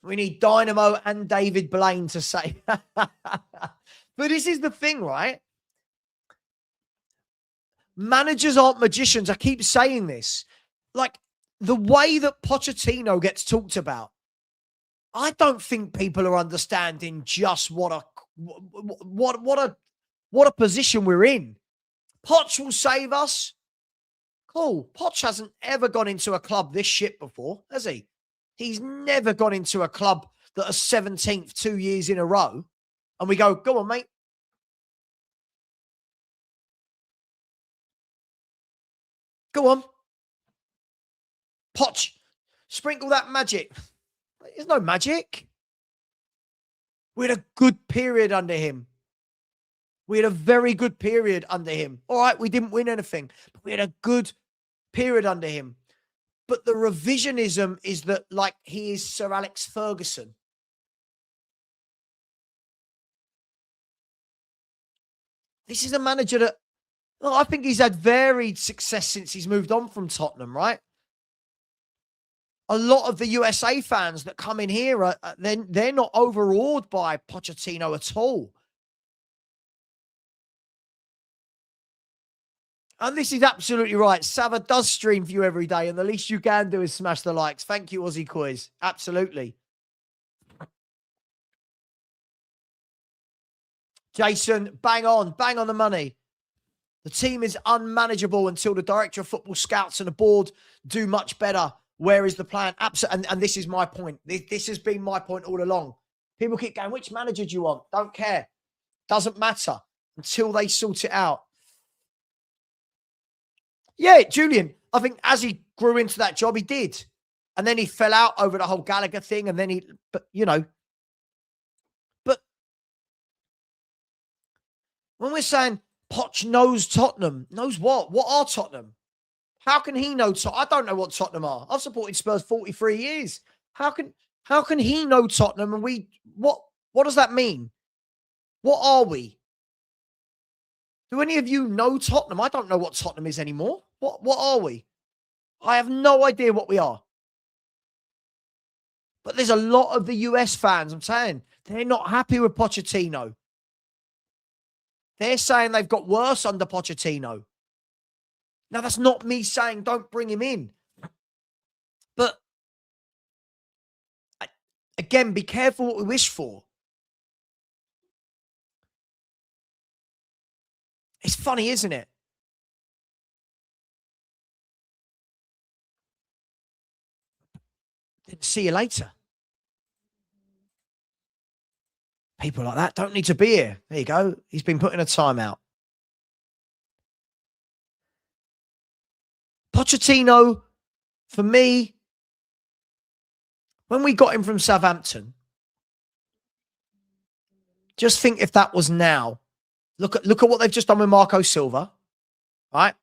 We need Dynamo and David Blaine to say. But this is the thing, right? Managers aren't magicians. I keep saying this. Like, the way that Pochettino gets talked about, I don't think people are understanding just what a position we're in. Poch will save us. Cool. Poch hasn't ever gone into a club this shit before, has he? He's never gone into a club that are 17th 2 years in a row. And we go on, mate. Go on. Poch, sprinkle that magic. There's no magic. We had a good period under him. We had a very good period under him. All right, we didn't win anything, but we had a good period under him. But the revisionism is that, like, he is Sir Alex Ferguson. This is a manager that, well, I think he's had varied success since he's moved on from Tottenham, right? A lot of the USA fans that come in here, they're not overawed by Pochettino at all. And this is absolutely right. Savva does stream for you every day, and the least you can do is smash the likes. Thank you, Aussie Coys. Absolutely. Jason, bang on the money. The team is unmanageable until the director of football scouts and the board do much better. Where is the plan? Absolutely. And this is my point. This has been my point all along. People keep going, which manager do you want? Don't care. Doesn't matter until they sort it out. Yeah, Julian, I think as he grew into that job, he did. And then he fell out over the whole Gallagher thing. And then but when we're saying Poch knows Tottenham, knows what? What are Tottenham? How can he know Tottenham? I don't know what Tottenham are. I've supported Spurs 43 years. How can he know Tottenham and what does that mean? What are we? Do any of you know Tottenham? I don't know what Tottenham is anymore. What are we? I have no idea what we are. But there's a lot of the US fans, I'm saying, they're not happy with Pochettino. They're saying they've got worse under Pochettino. Now, that's not me saying don't bring him in. But, again, be careful what we wish for. It's funny, isn't it? See you later. People like that don't need to be here. There you go. He's been put in a timeout. Pochettino, for me, when we got him from Southampton, just think if that was now. Look at what they've just done with Marco Silva, right?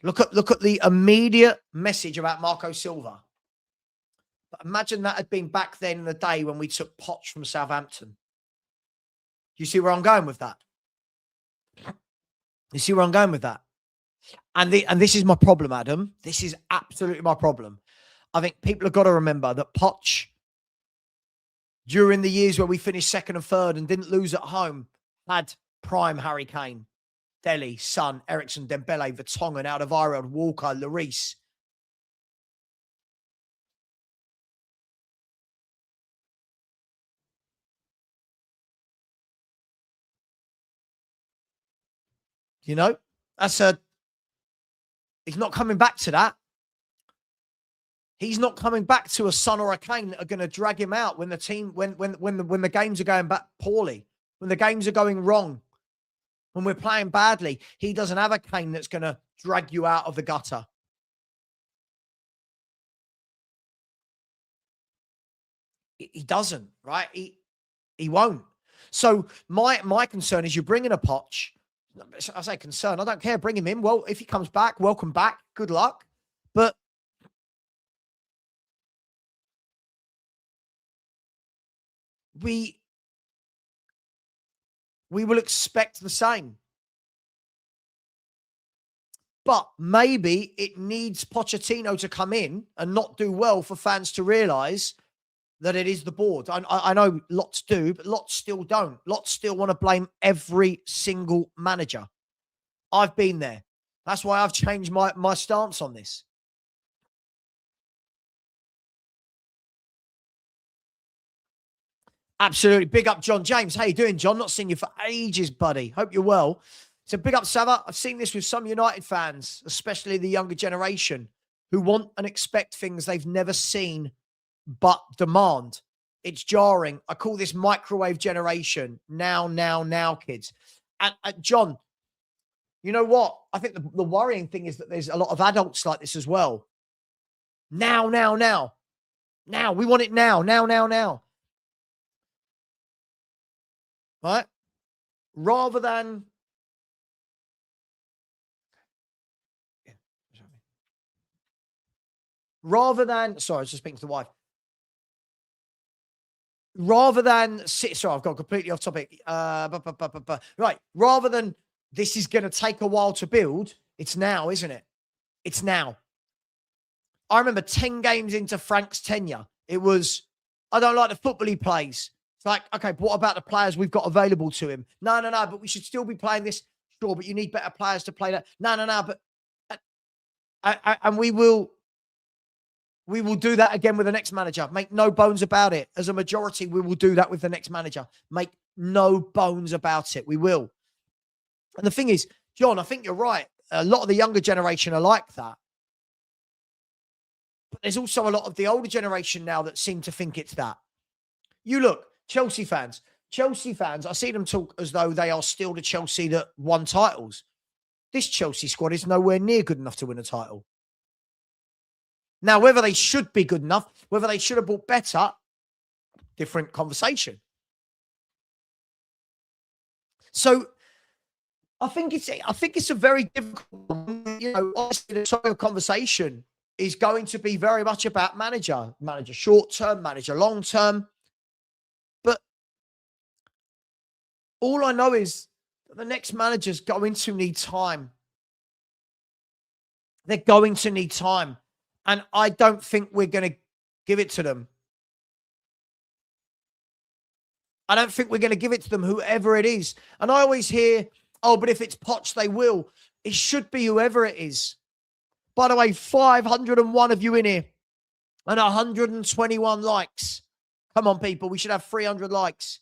Look at the immediate message about Marco Silva. But imagine that had been back then in the day when we took Poch from Southampton. Do you see where I'm going with that? You see where I'm going with that? And this is my problem, Adam. This is absolutely my problem. I think people have got to remember that Poch, during the years where we finished second and third and didn't lose at home, had prime Harry Kane, Dele, Son, Eriksen, Dembele, Vertonghen, Alderweireld, Walker, Lloris. You know, he's not coming back to that. He's not coming back to a Son or a Kane that are going to drag him out when the team, when the games are going back poorly, when the games are going wrong, when we're playing badly. He doesn't have a Kane that's going to drag you out of the gutter. He doesn't, right? He won't. So my concern is you bring in a Poch. I say concern. I don't care. Bring him in. Well, if he comes back, welcome back. Good luck. But we will expect the same. But maybe it needs Pochettino to come in and not do well for fans to realise that it is the board. I know lots do, but lots still don't. Lots still want to blame every single manager. I've been there. That's why I've changed my stance on this. Absolutely. Big up, John James. How you doing, John? Not seen you for ages, buddy. Hope you're well. So big up, Savva. I've seen this with some United fans, especially the younger generation, who want and expect things they've never seen but demand. It's jarring. I call this microwave generation. Now, kids. And John, you know what? I think the worrying thing is that there's a lot of adults like this as well. Now. Now. We want it now. Now. Right? Rather than... Sorry, I was just speaking to the wife. Rather than... Sorry, I've got completely off topic. Right. Rather than this is going to take a while to build. It's now, isn't it? It's now. I remember 10 games into Frank's tenure. It was, I don't like the football he plays. It's like, okay, but what about the players we've got available to him? No, but we should still be playing this. Sure, but you need better players to play that. No, but and we will do that again with the next manager. Make no bones about it. As a majority, we will do that with the next manager. Make no bones about it. We will. And the thing is, John, I think you're right. A lot of the younger generation are like that. But there's also a lot of the older generation now that seem to think it's that. You look, Chelsea fans, I see them talk as though they are still the Chelsea that won titles. This Chelsea squad is nowhere near good enough to win a title. Now, whether they should be good enough, whether they should have bought better, different conversation. So I think it's a very difficult, honestly, the topic of conversation is going to be very much about manager short-term, manager long-term. But all I know is that the next manager's going to need time. They're going to need time. And I don't think we're going to give it to them. I don't think we're going to give it to them, whoever it is. And I always hear, oh, but if it's Poch, they will. It should be whoever it is. By the way, 501 of you in here and 121 likes. Come on, people. We should have 300 likes.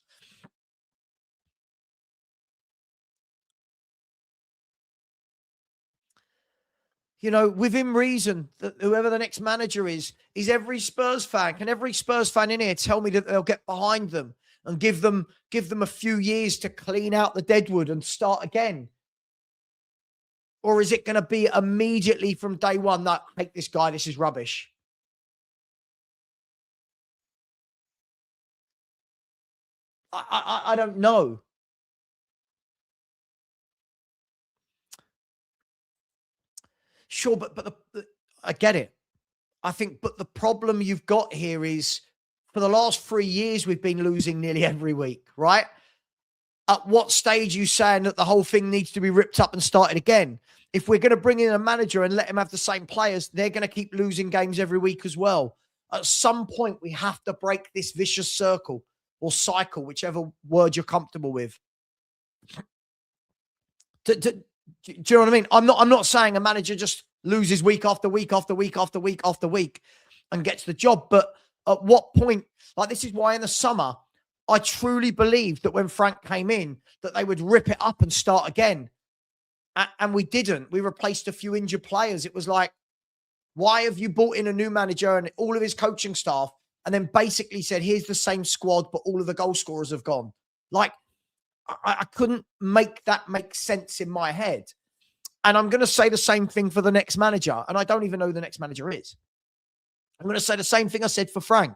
Within reason, that whoever the next manager is every Spurs fan. Can every Spurs fan in here tell me that they'll get behind them and give them a few years to clean out the deadwood and start again? Or is it going to be immediately from day one that, hate this guy, this is rubbish? I don't know. Sure, but I get it. I think, but the problem you've got here is for the last 3 years, we've been losing nearly every week, right? At what stage are you saying that the whole thing needs to be ripped up and started again? If we're going to bring in a manager and let him have the same players, they're going to keep losing games every week as well. At some point, we have to break this vicious circle or cycle, whichever word you're comfortable with. Do you know what I mean? I'm not saying a manager just loses week after week after week after week after week and gets the job. But at what point, like this is why in the summer, I truly believed that when Frank came in, that they would rip it up and start again. And we didn't. We replaced a few injured players. It was like, why have you brought in a new manager and all of his coaching staff and then basically said, here's the same squad, but all of the goal scorers have gone? Like, I couldn't make that make sense in my head. And I'm going to say the same thing for the next manager. And I don't even know who the next manager is. I'm going to say the same thing I said for Frank.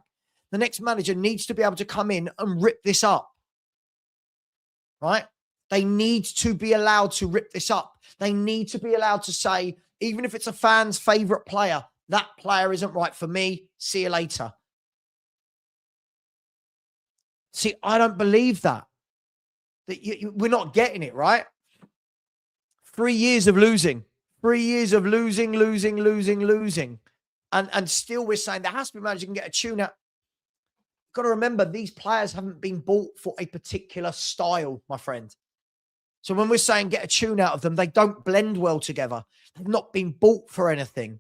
The next manager needs to be able to come in and rip this up. Right? They need to be allowed to rip this up. They need to be allowed to say, even if it's a fan's favorite player, that player isn't right for me. See you later. See, I don't believe that. We're not getting it, right? 3 years of losing. 3 years of losing. And still we're saying there has to be a manager who can get a tune out. Got to remember, these players haven't been bought for a particular style, my friend. So when we're saying get a tune out of them, they don't blend well together. They've not been bought for anything.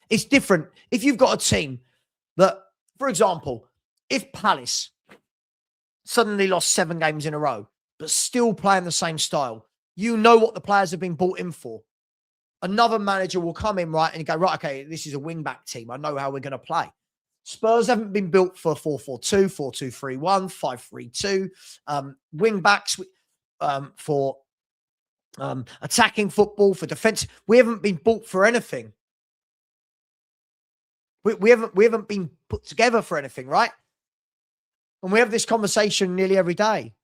It's different. If you've got a team that, for example, if Palace suddenly lost 7 games in a row, but still playing the same style, you know what the players have been bought in for. Another manager will come in, right, and go, right, okay, this is a wing-back team. I know how we're going to play. Spurs haven't been built for 4-4-2, 4-2-3-1, 5-3-2. Wing-backs for attacking football, for defense. We haven't been built for anything. We haven't been put together for anything, right? And we have this conversation nearly every day.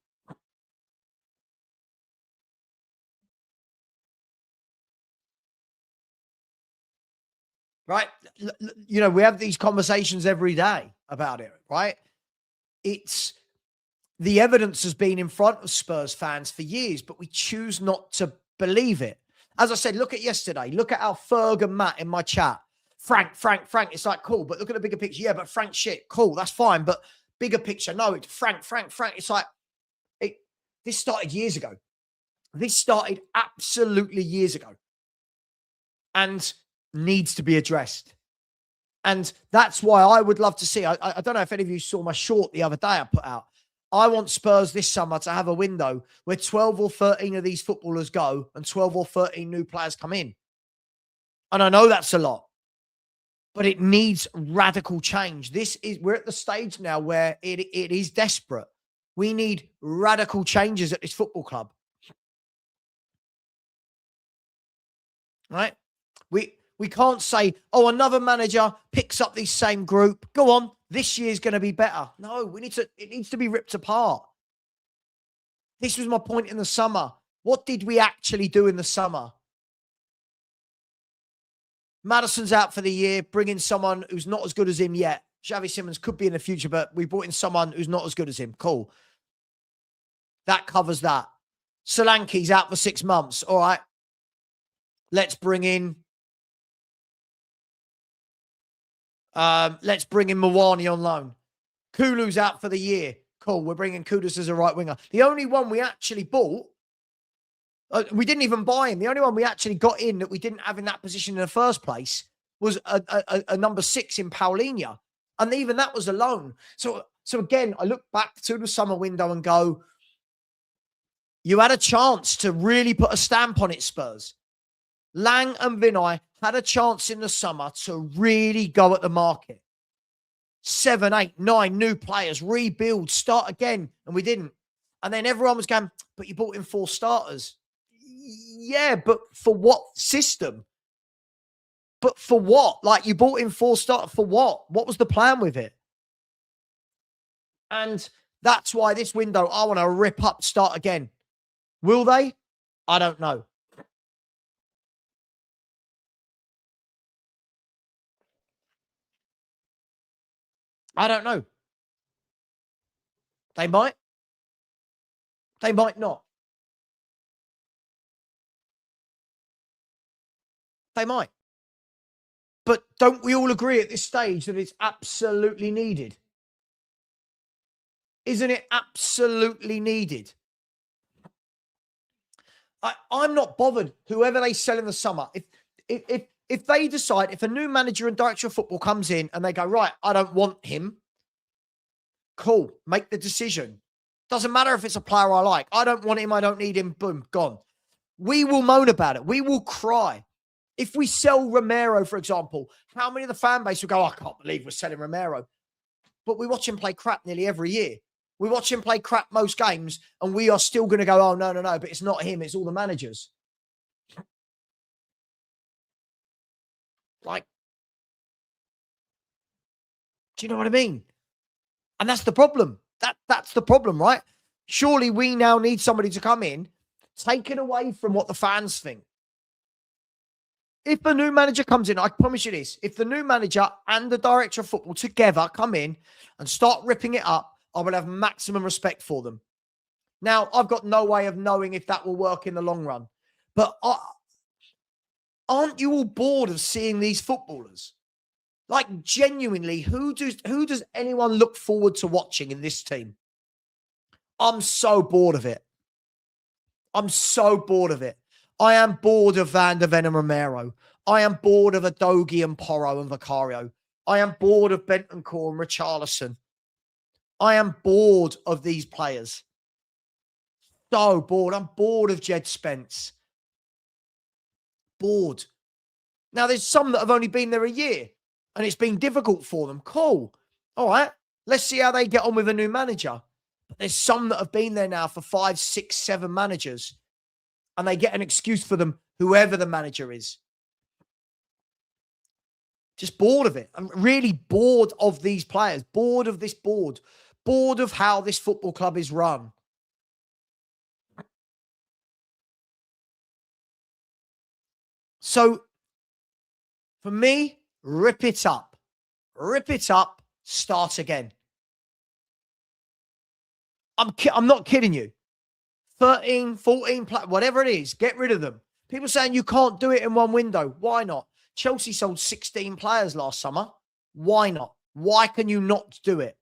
Right? We have these conversations every day about it, right? It's the evidence has been in front of Spurs fans for years, but we choose not to believe it. As I said, look at yesterday. Look at our Ferg and Matt in my chat. Frank. It's like, cool, but look at the bigger picture. Yeah, but Frank shit. Cool, that's fine. But bigger picture, no, it's Frank. It's like, this started years ago. This started absolutely years ago and needs to be addressed. And that's why I would love to see, I don't know if any of you saw my short the other day I put out. I want Spurs this summer to have a window where 12 or 13 of these footballers go and 12 or 13 new players come in. And I know that's a lot, but it needs radical change. We're at the stage now where it is desperate. We need radical changes at this football club. Right? We can't say, oh, another manager picks up this same group. Go on, this year's going to be better. No, it needs to be ripped apart. This was my point in the summer. What did we actually do in the summer? Maddison's out for the year, bring in someone who's not as good as him yet. Xavi Simons could be in the future, but we brought in someone who's not as good as him. Cool. That covers that. Solanke's out for 6 months. All right. Let's bring in Mawani on loan. Kulu's out for the year. Cool. We're bringing Kudus as a right winger. The only one we actually bought, we didn't even buy him. The only one we actually got in that we didn't have in that position in the first place was a number 6 in Paulinho. And even that was a loan. So again, I look back to the summer window and go, you had a chance to really put a stamp on it, Spurs. Lang and Vinay had a chance in the summer to really go at the market. 7, 8, 9 new players, rebuild, start again. And we didn't. And then everyone was going, but you bought in 4 starters. Yeah, but for what system? But for what? Like, you bought in 4 starters for what? What was the plan with it? And that's why this window, I want to rip up, start again. Will they? I don't know. I don't know. They might. They might not. They might. But don't we all agree at this stage that it's absolutely needed? Isn't it absolutely needed? I'm not bothered whoever they sell in the summer. If they decide, if a new manager and director of football comes in and they go, right, I don't want him, cool, make the decision. Doesn't matter if it's a player I like. I don't want him, I don't need him, boom, gone. We will moan about it. We will cry. If we sell Romero, for example, how many of the fan base will go, I can't believe we're selling Romero. But we watch him play crap nearly every year. We watch him play crap most games, and we are still going to go, oh, no, but it's not him. It's all the managers. Like, do you know what I mean? And that's the problem. That's the problem, right? Surely we now need somebody to come in, take it away from what the fans think. If a new manager comes in, I promise you this, if the new manager and the director of football together come in and start ripping it up, I will have maximum respect for them. Now, I've got no way of knowing if that will work in the long run. But aren't you all bored of seeing these footballers? Like, genuinely, who does anyone look forward to watching in this team? I'm so bored of it. I'm so bored of it. I am bored of Van der Ven and Romero. I am bored of Adogi and Porro and Vicario. I am bored of Bentancur and Richarlison. I am bored of these players. So bored. I'm bored of Jed Spence. Bored. Now, there's some that have only been there a year and it's been difficult for them. Cool. All right. Let's see how they get on with a new manager. But there's some that have been there now for 5, 6, 7 managers and they get an excuse for them, whoever the manager is. Just bored of it. I'm really bored of these players, bored of this board, bored of how this football club is run. So, for me, rip it up. Rip it up, start again. I'm not kidding you. 13, 14, whatever it is, get rid of them. People saying you can't do it in one window. Why not? Chelsea sold 16 players last summer. Why not? Why can you not do it?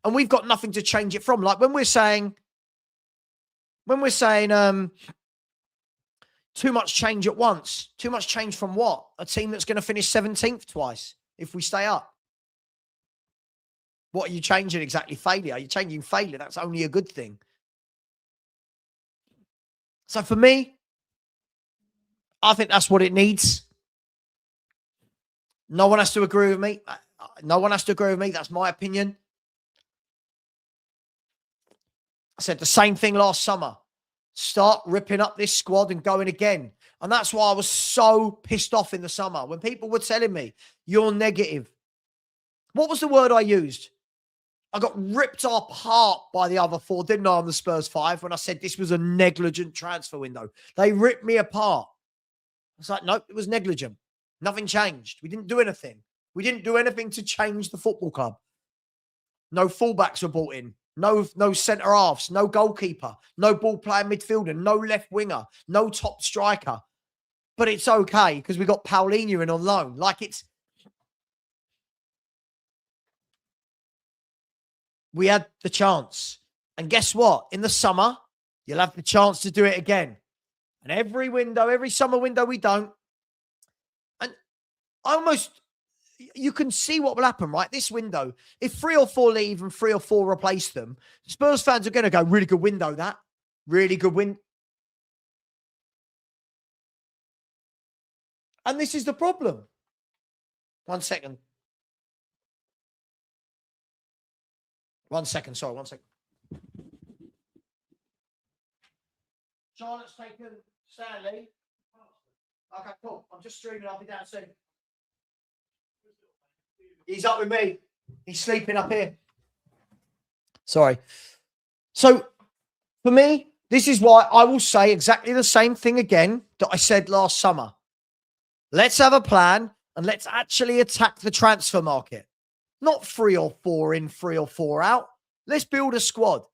And we've got nothing to change it from. Like when we're saying too much change at once. Too much change from what? A team that's going to finish 17th twice if we stay up. What are you changing exactly? Failure. You're changing failure. That's only a good thing. So for me, I think that's what it needs. No one has to agree with me. No one has to agree with me. That's my opinion. I said the same thing last summer. Start ripping up this squad and going again. And that's why I was so pissed off in the summer when people were telling me, you're negative. What was the word I used? I got ripped apart by the other four, didn't I, on the Spurs 5 when I said this was a negligent transfer window. They ripped me apart. I was like, nope, it was negligent. Nothing changed. We didn't do anything. We didn't do anything to change the football club. No fullbacks were brought in. No centre halves, no goalkeeper, no ball playing midfielder, no left winger, no top striker. But it's okay because we got Paulinho in on loan. We had the chance. And guess what? In the summer, you'll have the chance to do it again. And every summer window we don't. And you can see what will happen, right? This window, if 3 or 4 leave and 3 or 4 replace them, Spurs fans are going to go, really good window, that. Really good win. And this is the problem. 1 second. 1 second, sorry, 1 second. Charlotte's taken Stanley. Okay, cool. I'm just streaming. I'll be down soon. He's up with me. He's sleeping up here. Sorry. So, for me, this is why I will say exactly the same thing again that I said last summer. Let's have a plan and let's actually attack the transfer market. Not 3 or 4 in, 3 or 4 out. Let's build a squad.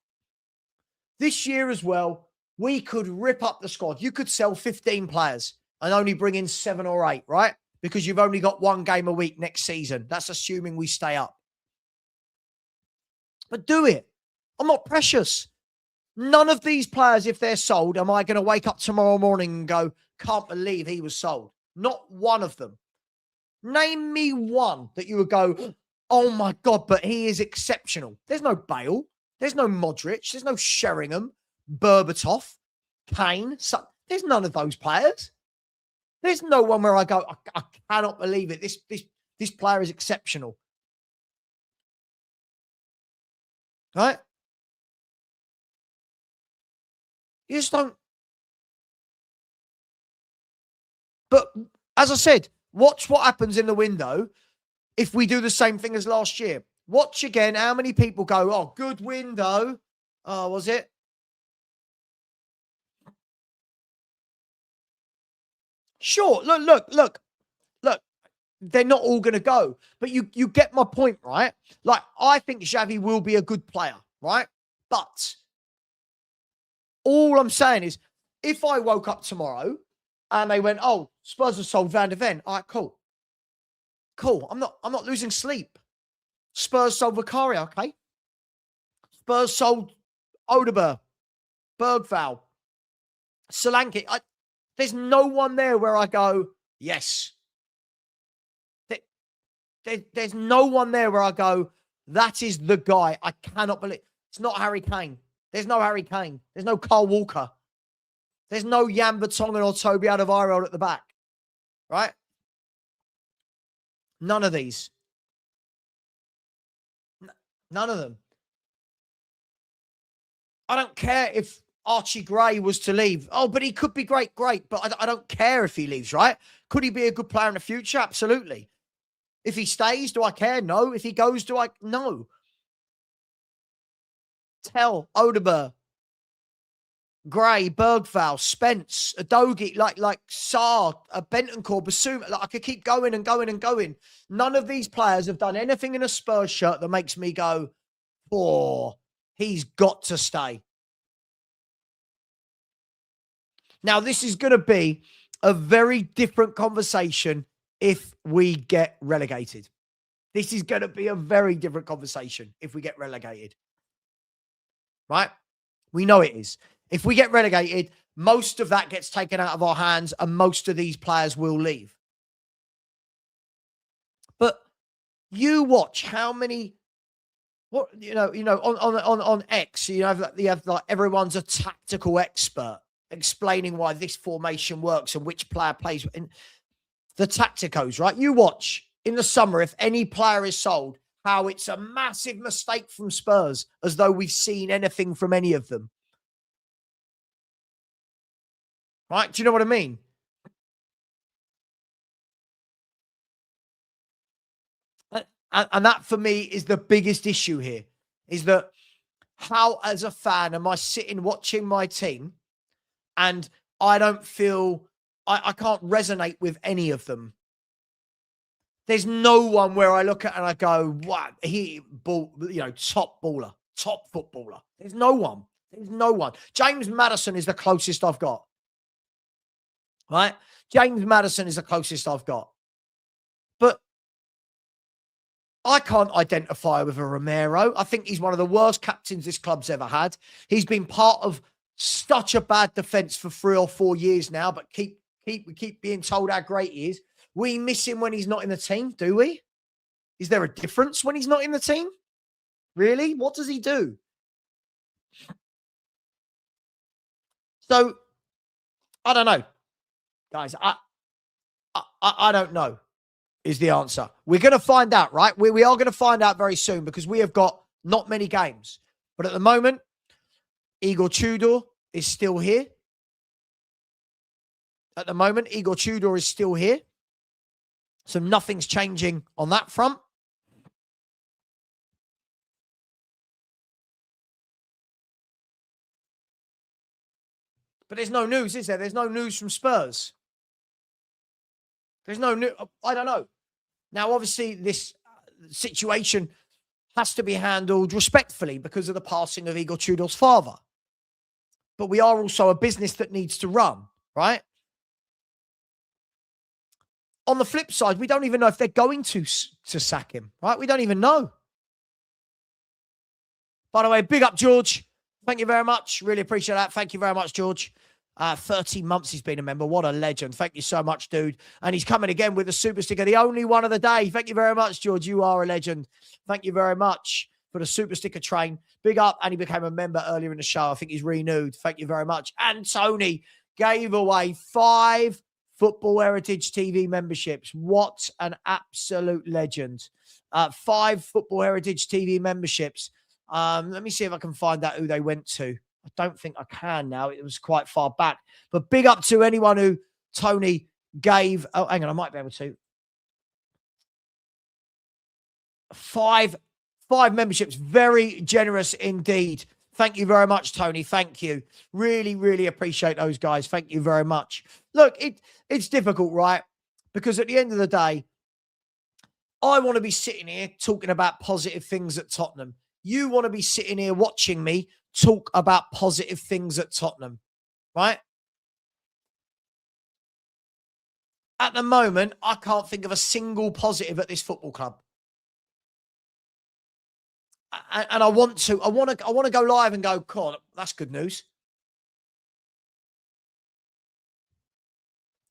This year as well, we could rip up the squad. You could sell 15 players and only bring in 7 or 8, right? Because you've only got 1 game a week next season. That's assuming we stay up. But do it. I'm not precious. None of these players, if they're sold, am I going to wake up tomorrow morning and go, can't believe he was sold. Not one of them. Name me one that you would go, oh my God, but he is exceptional. There's no Bale. There's no Modric. There's no Sheringham, Berbatov, Kane. There's none of those players. There's no one where I go, I cannot believe it. This player is exceptional. Right? You just don't. But as I said, watch what happens in the window if we do the same thing as last year. Watch again how many people go, oh, good window. Oh, was it? Sure. Look. They're not all going to go. But you get my point, right? Like, I think Xavi will be a good player, right? But all I'm saying is, if I woke up tomorrow and they went, oh, Spurs have sold Van de Ven. All right, cool. I'm not losing sleep. Spurs sold Vicaria, okay? Spurs sold Odegaard, Bergval, Solanke. There's no one there where I go, yes. There's no one there where I go, that is the guy. I cannot believe. It's not Harry Kane. There's no Harry Kane. There's no Carl Walker. There's no Jan Vertonghen or Toby Alderweireld at the back. Right? None of these. None of them. I don't care if Archie Gray was to leave. Oh, but he could be great. But I don't care if he leaves, right? Could he be a good player in the future? Absolutely. If he stays, do I care? No. If he goes, do I? No. Tell Odegaard, Gray, Bergval, Spence, Adogi, like Sarr, Bentancur, Basuma. Like, I could keep going and going and going. None of these players have done anything in a Spurs shirt that makes me go, poor. He's got to stay. Now, this is going to be a very different conversation if we get relegated. This is going to be a very different conversation if we get relegated. Right? We know it is. If we get relegated, most of that gets taken out of our hands and most of these players will leave. But you watch how many, on X, you have like everyone's a tactical expert explaining why this formation works and which player plays in the tacticos, right? You watch in the summer, if any player is sold, how it's a massive mistake from Spurs, as though we've seen anything from any of them. Right? Do you know what I mean? And that for me is the biggest issue here, is that how, as a fan, am I sitting watching my team and I don't feel, I can't resonate with any of them. There's no one where I look at and I go, wow, top baller, top footballer. There's no one. There's no one. James Maddison is the closest I've got. Right? James Maddison is the closest I've got. But I can't identify with a Romero. I think he's one of the worst captains this club's ever had. He's been part of such a bad defence for 3 or 4 years now, but we keep being told how great he is. We miss him when he's not in the team, do we? Is there a difference when he's not in the team? Really? What does he do? So, I don't know. Guys, I don't know is the answer. We're going to find out, right? We are going to find out very soon because we have got not many games. But at the moment, Igor Tudor is still here. At the moment, Igor Tudor is still here. So nothing's changing on that front. But there's no news, is there? There's no news from Spurs. There's no new. I don't know. Now, obviously, this situation has to be handled respectfully because of the passing of Igor Tudor's father. But we are also a business that needs to run, right? On the flip side, we don't even know if they're going to sack him, right? We don't even know. By the way, big up, George. Thank you very much. Really appreciate that. Thank you very much, George. 13 months he's been a member. What a legend. Thank you so much, dude. And he's coming again with a super sticker, the only one of the day. Thank you very much, George. You are a legend. Thank you very much for the super sticker train. Big up. And he became a member earlier in the show. I think he's renewed. Thank you very much. And Tony gave away 5 Football Heritage TV memberships. What an absolute legend. 5 Football Heritage TV memberships. Let me see if I can find out who they went to. I don't think I can now. It was quite far back. But big up to anyone who Tony gave. Oh, hang on. I might be able to. 5 memberships. Very generous indeed. Thank you very much, Tony. Thank you. Really, really appreciate those guys. Thank you very much. Look, it's difficult, right? Because at the end of the day, I want to be sitting here talking about positive things at Tottenham. You want to be sitting here watching me talk about positive things at Tottenham, right? At the moment, I can't think of a single positive at this football club. And I want to go live and go, God, that's good news.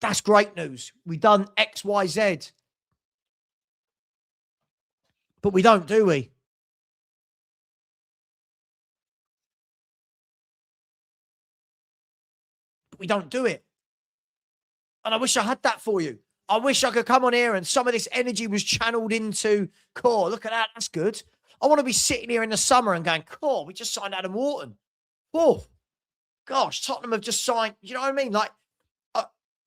That's great news. We've done X, Y, Z. But we don't, do we? But we don't do it. And I wish I had that for you. I wish I could come on here and some of this energy was channeled into core. Look at that. That's good. I want to be sitting here in the summer and going, core, we just signed Adam Wharton. Oh, gosh, Tottenham have just signed. You know what I mean? Like,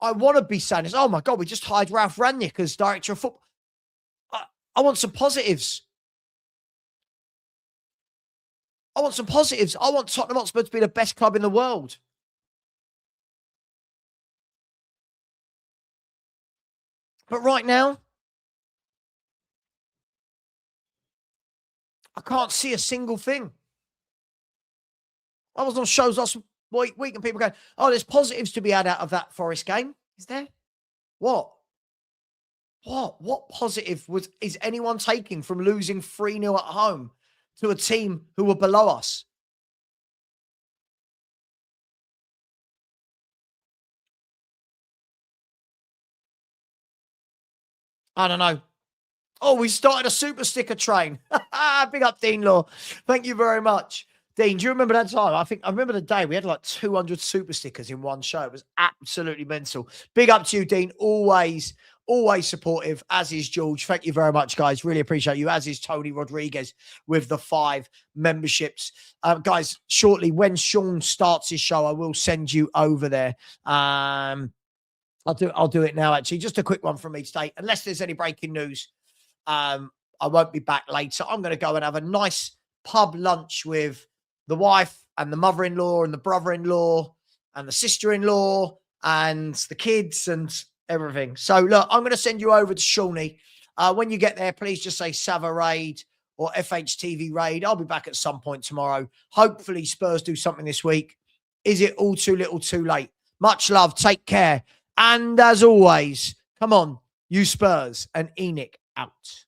I want to be saying this. Oh, my God, we just hired Ralph Rangnick as director of football. I want some positives. I want some positives. I want Tottenham Hotspur to be the best club in the world. But right now, I can't see a single thing. I was on shows last week and people going, oh, there's positives to be had out of that Forest game. Is there? What? What positive is anyone taking from losing 3-0 at home to a team who were below us? I don't know. Oh, we started a super sticker train. Big up, Dean Law. Thank you very much. Dean, do you remember that time? I remember the day we had like 200 super stickers in one show. It was absolutely mental. Big up to you, Dean. Always supportive, as is George. Thank you very much, guys. Really appreciate you, as is Tony Rodriguez with the 5 memberships. Guys, shortly, when Sean starts his show, I will send you over there. I'll do it now, actually. Just a quick one from me today. Unless there's any breaking news, I won't be back later. I'm going to go and have a nice pub lunch with the wife and the mother-in-law and the brother-in-law and the sister-in-law and the kids and everything. So, look, I'm going to send you over to Shawnee. When you get there, please just say Savva Raid or fhtv Raid. I'll be back at some point tomorrow. Hopefully, Spurs do something this week. Is it all too little too late? Much love. Take care. And as always, come on, you Spurs, and Enoch out.